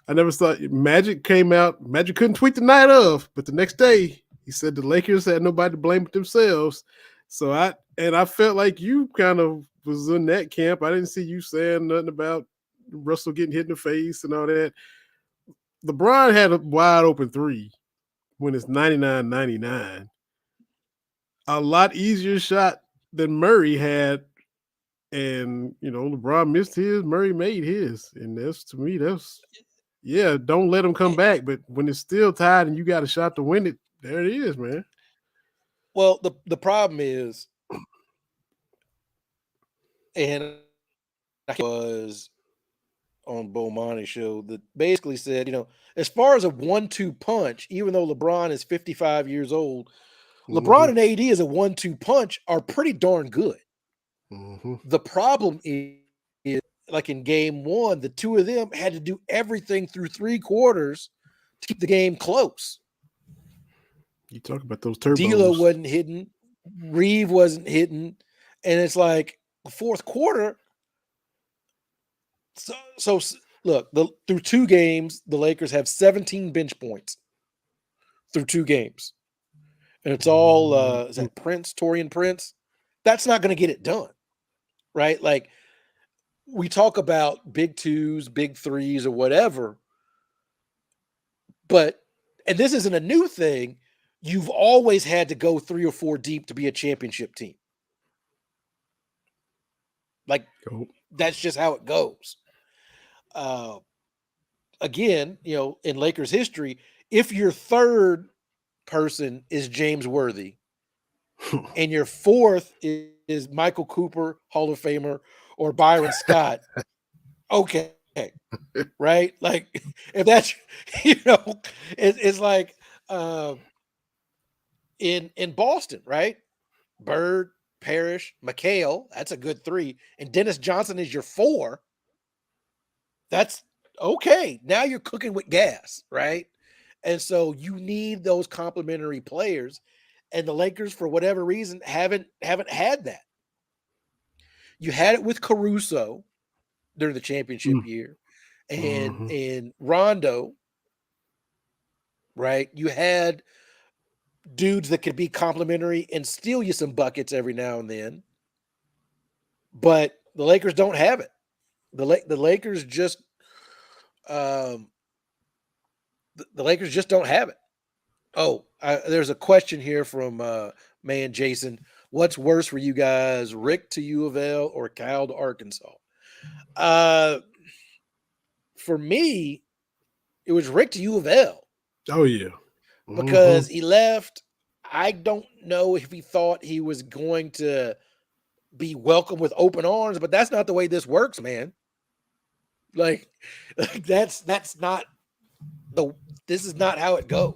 I never thought Magic came out. Magic couldn't tweet the night of, but the next day he said the Lakers had nobody to blame but themselves. So I felt like you kind of was in that camp. I didn't see you saying nothing about Russell getting hit in the face and all that. LeBron had a wide open three when it's 99-99. A lot easier shot than Murray had. And LeBron missed his, Murray made his. And that's to me, that's yeah, don't let them come back. But when it's still tied and you got a shot to win it, there it is, man. Well, the problem is, and I was on Bomani's show that basically said, as far as a 1-2 punch, even though LeBron is 55 years old, LeBron Mm-hmm. and AD as a 1-2 punch are pretty darn good. Mm-hmm. The problem is like in game one, the two of them had to do everything through three quarters to keep the game close. You talk about those D'Lo turbos. wasn't hitting, Reeve wasn't hitting, and it's like the fourth quarter. So look, through two games, the Lakers have 17 bench points through two games, and it's all is Mm-hmm. that Torian Prince? That's not going to get it done, right? Like we talk about big twos, big threes, or whatever, but and this isn't a new thing. You've always had to go 3 or 4 deep to be a championship team. Like Go. that's just how it goes. Uh, Again, in Lakers history, if your third person is James Worthy and your fourth is Michael Cooper, Hall of Famer, or Byron Scott, okay, right? Like if that's it's like uh, in Boston, right? Bird, Parrish, McHale, that's a good three, and Dennis Johnson is your four. That's okay. Now you're cooking with gas, right? And so you need those complementary players, and the Lakers, for whatever reason, haven't had that. You had it with Caruso during the championship year, and Mm-hmm. in Rondo, right? You had dudes that could be complementary and steal you some buckets every now and then, but the Lakers don't have it. The Lakers just um, the Lakers just don't have it. Oh, there's a question here from man Jason. What's worse for you guys, Rick to U of L or Cal to Arkansas? Uh, for me, it was Rick to U of L Oh yeah. Mm-hmm. because he left. I don't know if he thought he was going to be welcomed with open arms, but that's not the way this works, man. Like, that's not the. This is not how it goes.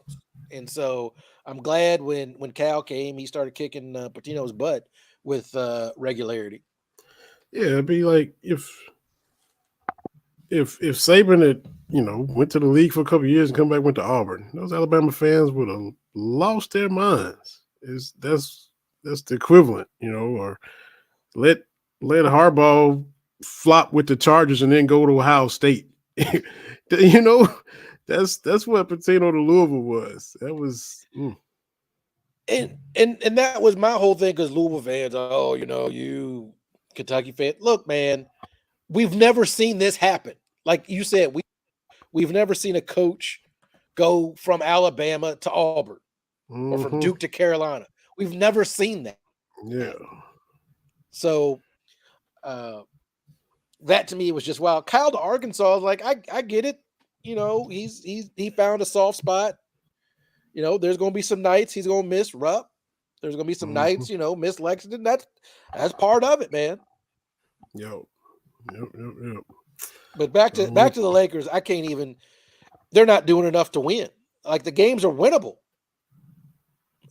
And so I'm glad when Cal came, he started kicking Patino's butt with regularity. Yeah, it'd be like if Saban had went to the league for a couple of years and come back went to Auburn, those Alabama fans would have lost their minds. Is that's the equivalent, or let let Harbaugh flop with the Chargers and then go to Ohio State. you know, that's what Patino to Louisville was. That was And that was my whole thing because Louisville fans, oh, you Kentucky fan. Look, man, we've never seen this happen. Like you said, we've never seen a coach go from Alabama to Auburn or from mm-hmm, Duke to Carolina. We've never seen that. yeah. So uh, that to me was just wow. Kyle to Arkansas, like I get it. He found a soft spot. There's going to be some nights he's going to miss Rupp. There's going to be some Mm-hmm. nights, miss Lexington. That's part of it, man. Yo. Yep. But back to the So Lakers, I can't even. They're not doing enough to win. Like the games are winnable,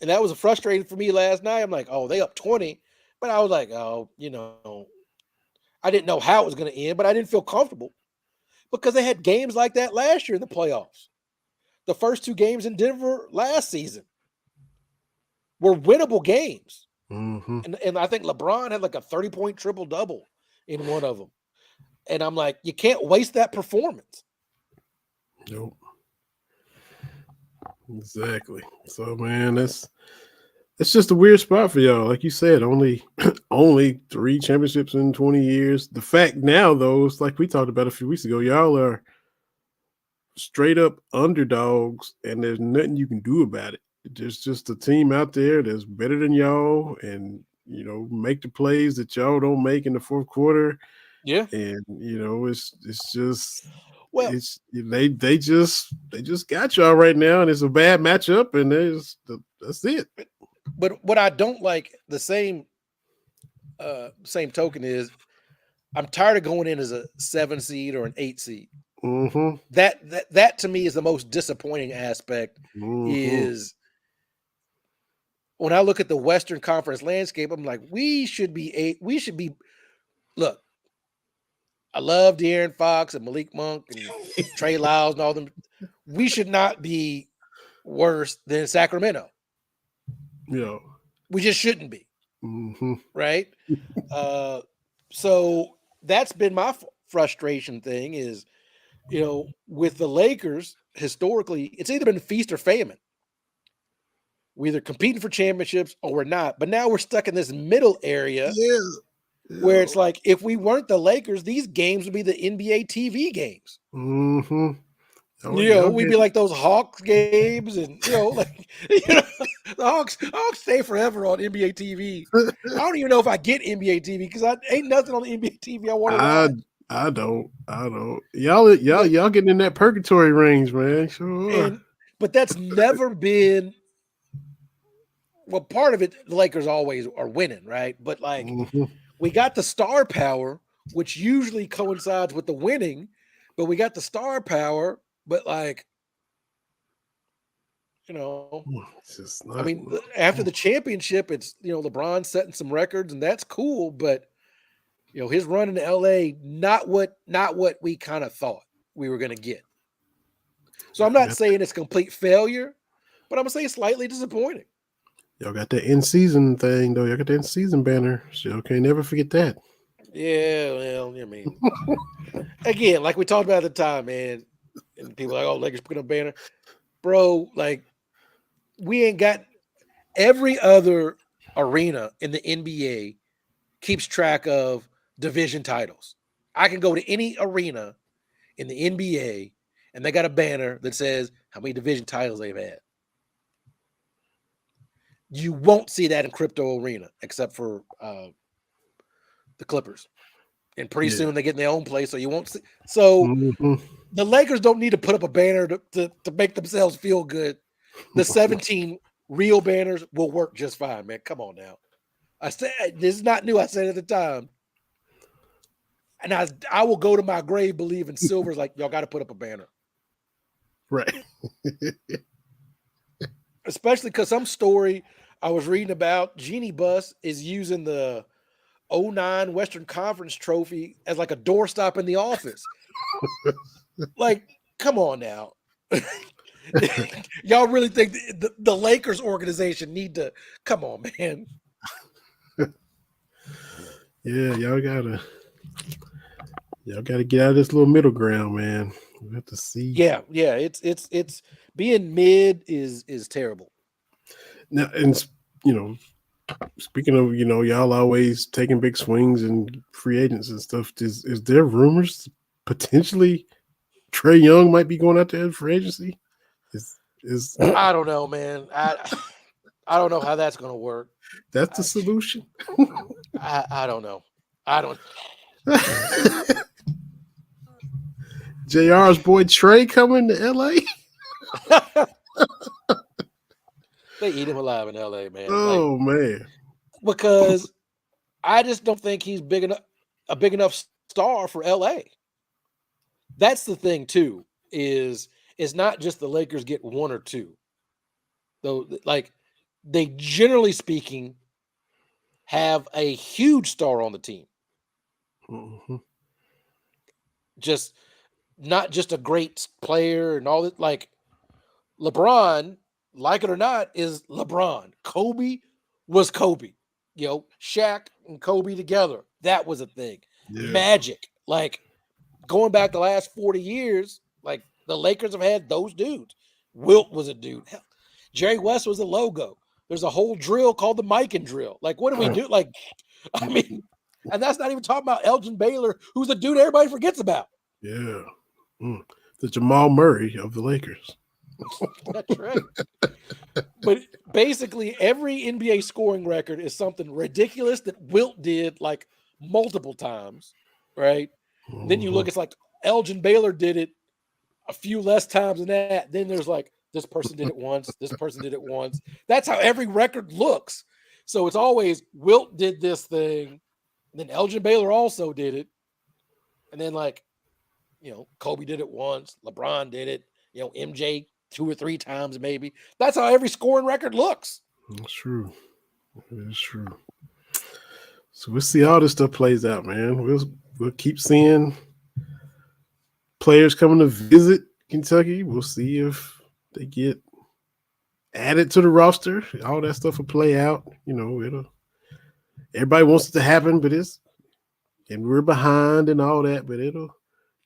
and that was frustrating for me last night. I'm like, oh, they up 20, but I was like, oh, I didn't know how it was going to end, but I didn't feel comfortable because they had games like that last year in the playoffs. The first two games in Denver last season were winnable games. mm-hmm. And I think LeBron had like a 30-point triple double in one of them. And I'm like, you can't waste that performance. Nope. Exactly. So man, it's just a weird spot for y'all. Like you said, only 3 championships in 20 years. The fact now though, it's like we talked about a few weeks ago, y'all are straight up underdogs and there's nothing you can do about it. There's just a team out there that's better than y'all and make the plays that y'all don't make in the fourth quarter. Yeah. And it's just Well, it's they just got y'all right now, and it's a bad matchup, and that's it. but what I don't like, the same token is I'm tired of going in as a 7 seed or an 8 seed. Mm-hmm. That to me is the most disappointing aspect Mm-hmm. is when I look at the Western Conference landscape, I'm like, we should be look, I love De'Aaron Fox and Malik Monk and Trey Lyles and all them. We should not be worse than Sacramento. Yeah. We just shouldn't be, Mm-hmm. right? Uh, so that's been my frustration thing is, with the Lakers, historically, it's either been feast or famine. We're either competing for championships or we're not. But now we're stuck in this middle area Yeah. where Yeah. it's like if we weren't the Lakers, these games would be the NBA TV games. Mm-hmm. Y'all We'd get be like those Hawks games, and like the Hawks stay forever on NBA TV. I don't even know if I get NBA TV because I ain't nothing on the NBA TV I want to I watch. I don't. Y'all getting in that purgatory range, man. Sure. And but that's never been part of it. The Lakers always are winning, right? But like Mm-hmm. we got the star power, which usually coincides with the winning, but we got the star power, but like, you know, It's just I not. mean, after the championship, it's LeBron setting some records, and that's cool. But his run in LA, not what we kind of thought we were going to get. So I'm not saying it's complete failure, but I'm gonna say it's slightly disappointing. Y'all got that in season thing though. Y'all got that in season banner. So can't never forget that. Yeah, well, I mean, again, like we talked about at the time, man, and people are like, oh, Lakers put up a banner, bro. Like we ain't got every other arena in the NBA keeps track of division titles. I can go to any arena in the NBA and they got a banner that says how many division titles they've had. You won't see that in crypto arena except for the Clippers. And pretty Yeah. soon they get in their own place, so you won't see. So Mm-hmm. the Lakers don't need to put up a banner to make themselves feel good. The 17 real banners will work just fine, man. Come on now. I said this is not new. I said at the time. And I will go to my grave believing Silver's like, y'all got to put up a banner. Right. especially because some story I was reading about Genie Bus is using the '09 Western Conference trophy as like a doorstop in the office. Like, come on now. Y'all really think the Lakers organization need to come on, man? Yeah, y'all gotta get out of this little middle ground, man. We have to see Yeah, yeah. It's being mid is terrible. now. And you know, speaking of, y'all always taking big swings and free agents and stuff. Is there rumors potentially Trey Young might be going out there for agency? Is I don't know, man. I don't know how that's gonna work. that's the I, solution? I don't know. I don't. JR's boy Trey coming to LA? They eat him alive in LA, man. Like, Oh man. because I just don't think he's big enough star for LA. That's the thing too. Is it's not just the Lakers get one or two. Though, like, they generally speaking have a huge star on the team. Mhm. Just not just a great player and all that. Like, LeBron, like it or not, is LeBron. Kobe was Kobe. Shaq and Kobe together. That was a thing. Yeah. Magic. Like, going back the last 40 years, like, the Lakers have had those dudes. Wilt was a dude. Hell, Jerry West was a logo. There's a whole drill called the Mikan drill. Like, what do we do? Like, I mean, and that's not even talking about Elgin Baylor, who's a dude everybody forgets about. Yeah. Mm. The Jamal Murray of the Lakers. That's right. But basically, every NBA scoring record is something ridiculous that Wilt did like multiple times, right? Then you look, Mhm. it's like Elgin Baylor did it a few less times than that. Then there's like, this person did it once, this person did it once. That's how every record looks. So it's always Wilt did this thing, and then Elgin Baylor also did it. And then, like, Kobe did it once, LeBron did it, MJ two or three times maybe. That's how every scoring record looks. That's true. It's true. So we'll see how this stuff plays out, man. We'll keep seeing players coming to visit Kentucky. We'll see if they get added to the roster. All that stuff will play out. It'll everybody wants it to happen, but we're behind and all that, but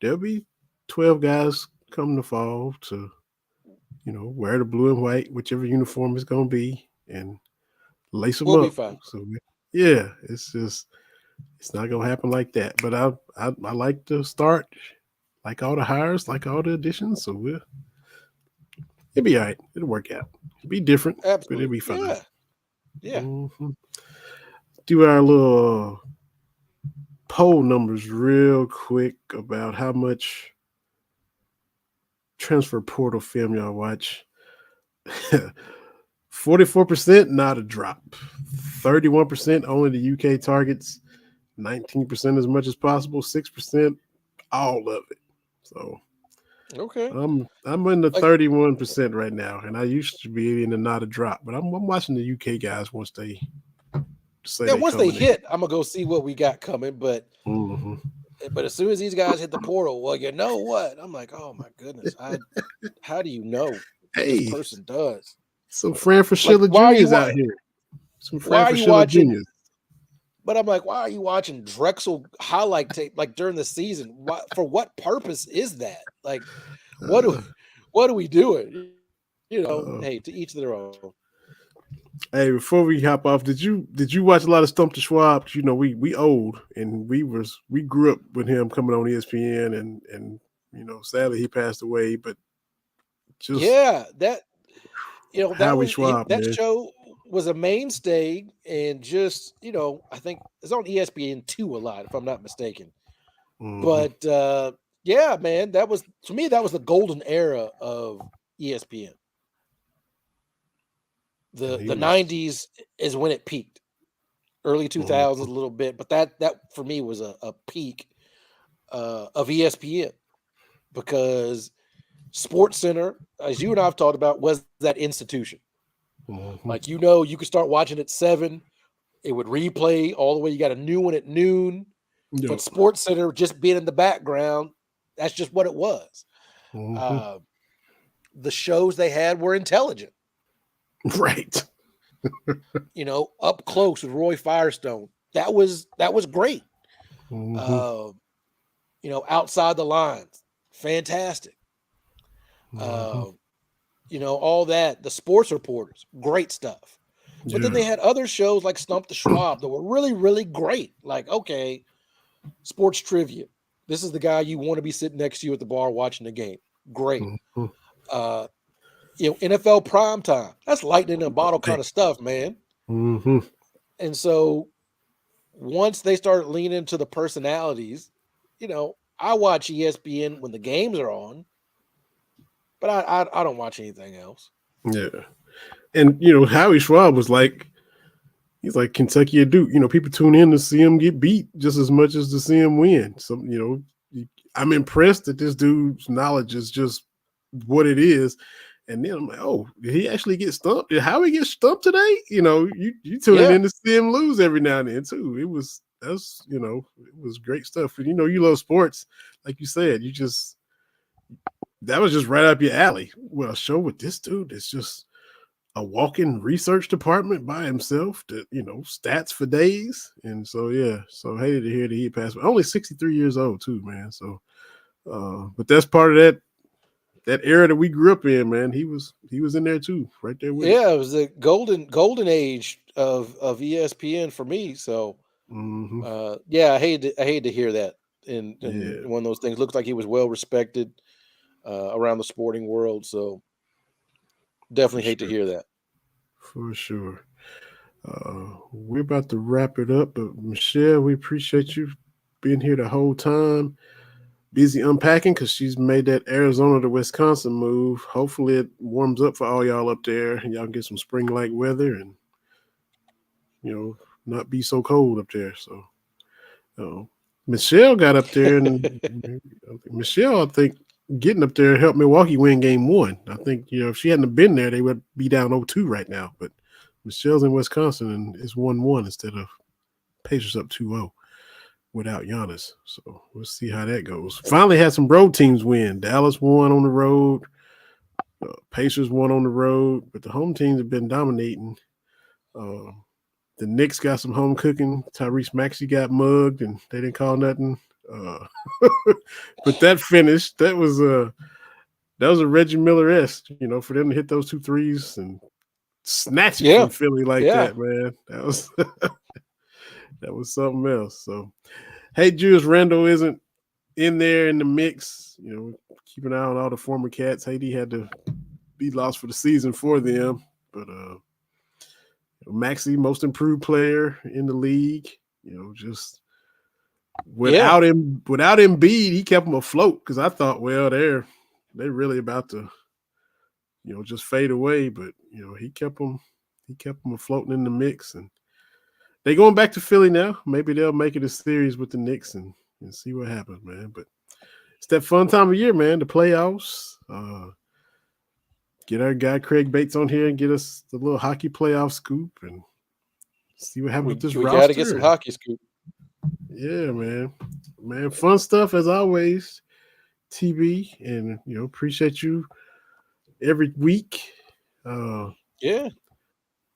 there'll be 12 guys come the fall to, wear the blue and white, whichever uniform it's gonna be, and lace them We'll be up. fine. So yeah, it's not gonna happen like that. But I like to start, like all the hires, like all the additions. So it'll be all right. It'll work out. It'll be different, but it'll Absolutely. be fine. Yeah. Yeah. Mhm. Do our little poll numbers real quick about how much transfer portal film y'all watch. 44% not a drop. 31% only the UK targets. 19% as much as possible. 6% all of it. So Okay. I'm in the Like, 31% right now, and I used to be in the not a drop, but I'm watching the UK guys once they say yeah, they once they coming in. hit, I'm gonna go see what we got coming. Mm-hmm. But as soon as these guys hit the portal, well, you know what? I'm like, oh my goodness. How do you know what this Hey, person does? some Fran Like, Fraschilla Juniors out here. Some why Fran are you Fraschilla watching? Juniors. But I'm like, why are you watching Drexel highlight tape like during the season? For what purpose is that? Like, what do Uh, what are we doing? uh, Hey, to each their own. hey, before we hop off, did you watch a lot of Stump the Schwab? We old and we grew up with him coming on ESPN and sadly he passed away. But just Yeah, Howie Schwab, that man. show was a mainstay, and just I think it's on ESPN2 a lot, if I'm not mistaken. Hmm. But yeah, man, that was, to me, that was the golden era of ESPN. He The was. 90s is when it peaked. Early 2000s Mhm. a little bit, but that for me was a peak of ESPN, because Sports Center, as you and I've talked about, was that institution. Mhm. Like, you could start watching at 7, it would replay all the way. You got a new one at noon, but Yep. Sports Center just being in the background, that's just what it was. Mhm. Uh, the shows they had were intelligent. Right. Up close with Roy Firestone. That was great. Mhm. Uh, outside the lines, fantastic. Mhm. Uh, all that. The sports reporters, great stuff. But then Yeah. they had other shows like Stump the Schwab that were really, really great. Like, okay, sports trivia. This is the guy you want to be sitting next to you at the bar watching the game. Great. Mhm. Uh, NFL prime time. That's lightning in a bottle Hey. kind of stuff, man. Mhm. And so once they start leaning into the personalities, I watch ESPN when the games are on, but I don't watch anything else. Yeah. And Howie Schwab was like, he's like Kentucky or Duke. People tune in to see him get beat just as much as to see him win. So I'm impressed that this dude's knowledge is just what it is. And then I'm like, oh, did he actually get stumped? Did Howie get stumped today? You tuning Yeah, in to see him lose every now and then too. It was great stuff. And you love sports, like you said. That was just right up your alley. Well, a show with this dude is just a walk-in research department by himself that stats for days. And so yeah, so hated to hear that he passed away. Only 63 years old too, man. So but that's part of that era that we grew up in, man. He was in there too, right there with it. yeah. It was the golden age of ESPN for me. So Hmm. yeah, I hate to hear that. And Yeah, one of those things looks like he was well respected around the sporting world. So for definitely hate to sure. hear that. For sure. We're about to wrap it up, but Michelle, we appreciate you being here the whole time. Busy unpacking because she's made that Arizona to Wisconsin move. Hopefully, it warms up for all y'all up there, and y'all can get some spring-like weather, and you know, not be so cold up there. So, uh, Michelle got up there, and Michelle, I think, getting up there helped Milwaukee win Game 1. I think if she hadn't been there, they would be down 0-2 right now. But Michelle's in Wisconsin, and it's 1-1 instead of Pacers up 2-0 without Giannis. So we'll see how that goes. Finally had some road teams win. Dallas won on the road. Pacers won on the road, but the home teams have been dominating. Uh, the Knicks got some home cooking. Tyrese Maxey got mugged, and they didn't call nothing. Uh, but that finish, that was a Reggie Miller esque, for them to hit those 2 threes and snatch it Yeah, from Philly like yeah, that, man. That was something else. So, hey, Julius Randle isn't in there in the mix. Keep an eye on all the former cats. Haiti had to be lost for the season for them, but Maxi, most improved player in the league. Just yeah. without Embiid, he kept them afloat because I thought, well, they're really about to just fade away, but he kept them afloating in the mix, and they going back to Philly now. Maybe they'll make it a series with the Knicks and see what happens, man. But it's that fun time of year, man. The playoffs. Get our guy Craig Bates on here and get us the little hockey playoff scoop and see what happens with We this we got to get roster. some And hockey scoop. yeah, man, fun stuff as always. TB, and appreciate you every week. Uh, Yeah.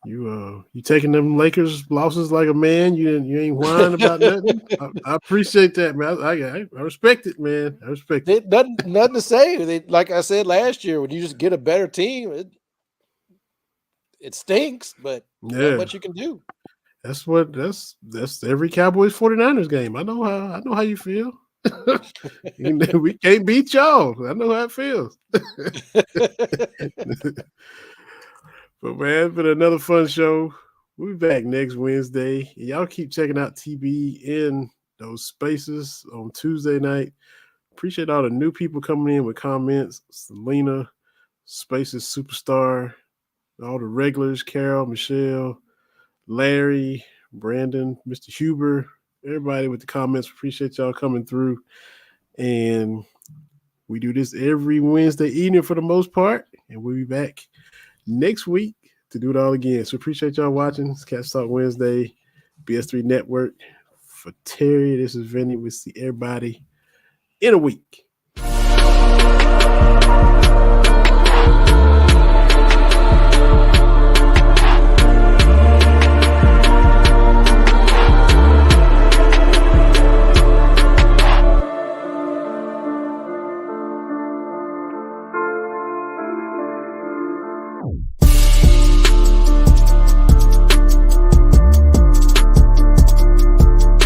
you taking them Lakers losses like a man. You ain't whining about nothing. I appreciate that, man. I respect it, man. I respect it. Nothing to say. Like I said last year, when you just get a better team, it stinks, but not Yeah, much you can do. that's every Cowboys 49ers game. I know how you feel. We can't beat y'all. I know how it feels. But man, it's been another fun show. We'll be back next Wednesday. Y'all keep checking out TB in those spaces on Tuesday night. Appreciate all the new people coming in with comments. Selena, Spaces Superstar, all the regulars, Carol, Michelle, Larry, Brandon, Mr. Huber, everybody with the comments. Appreciate y'all coming through. And we do this every Wednesday evening for the most part. And we'll be back next week to do it all again. So appreciate y'all watching. It's Catch Talk Wednesday, BS3 Network. For Terry, this is Vinny. We'll see everybody in a week.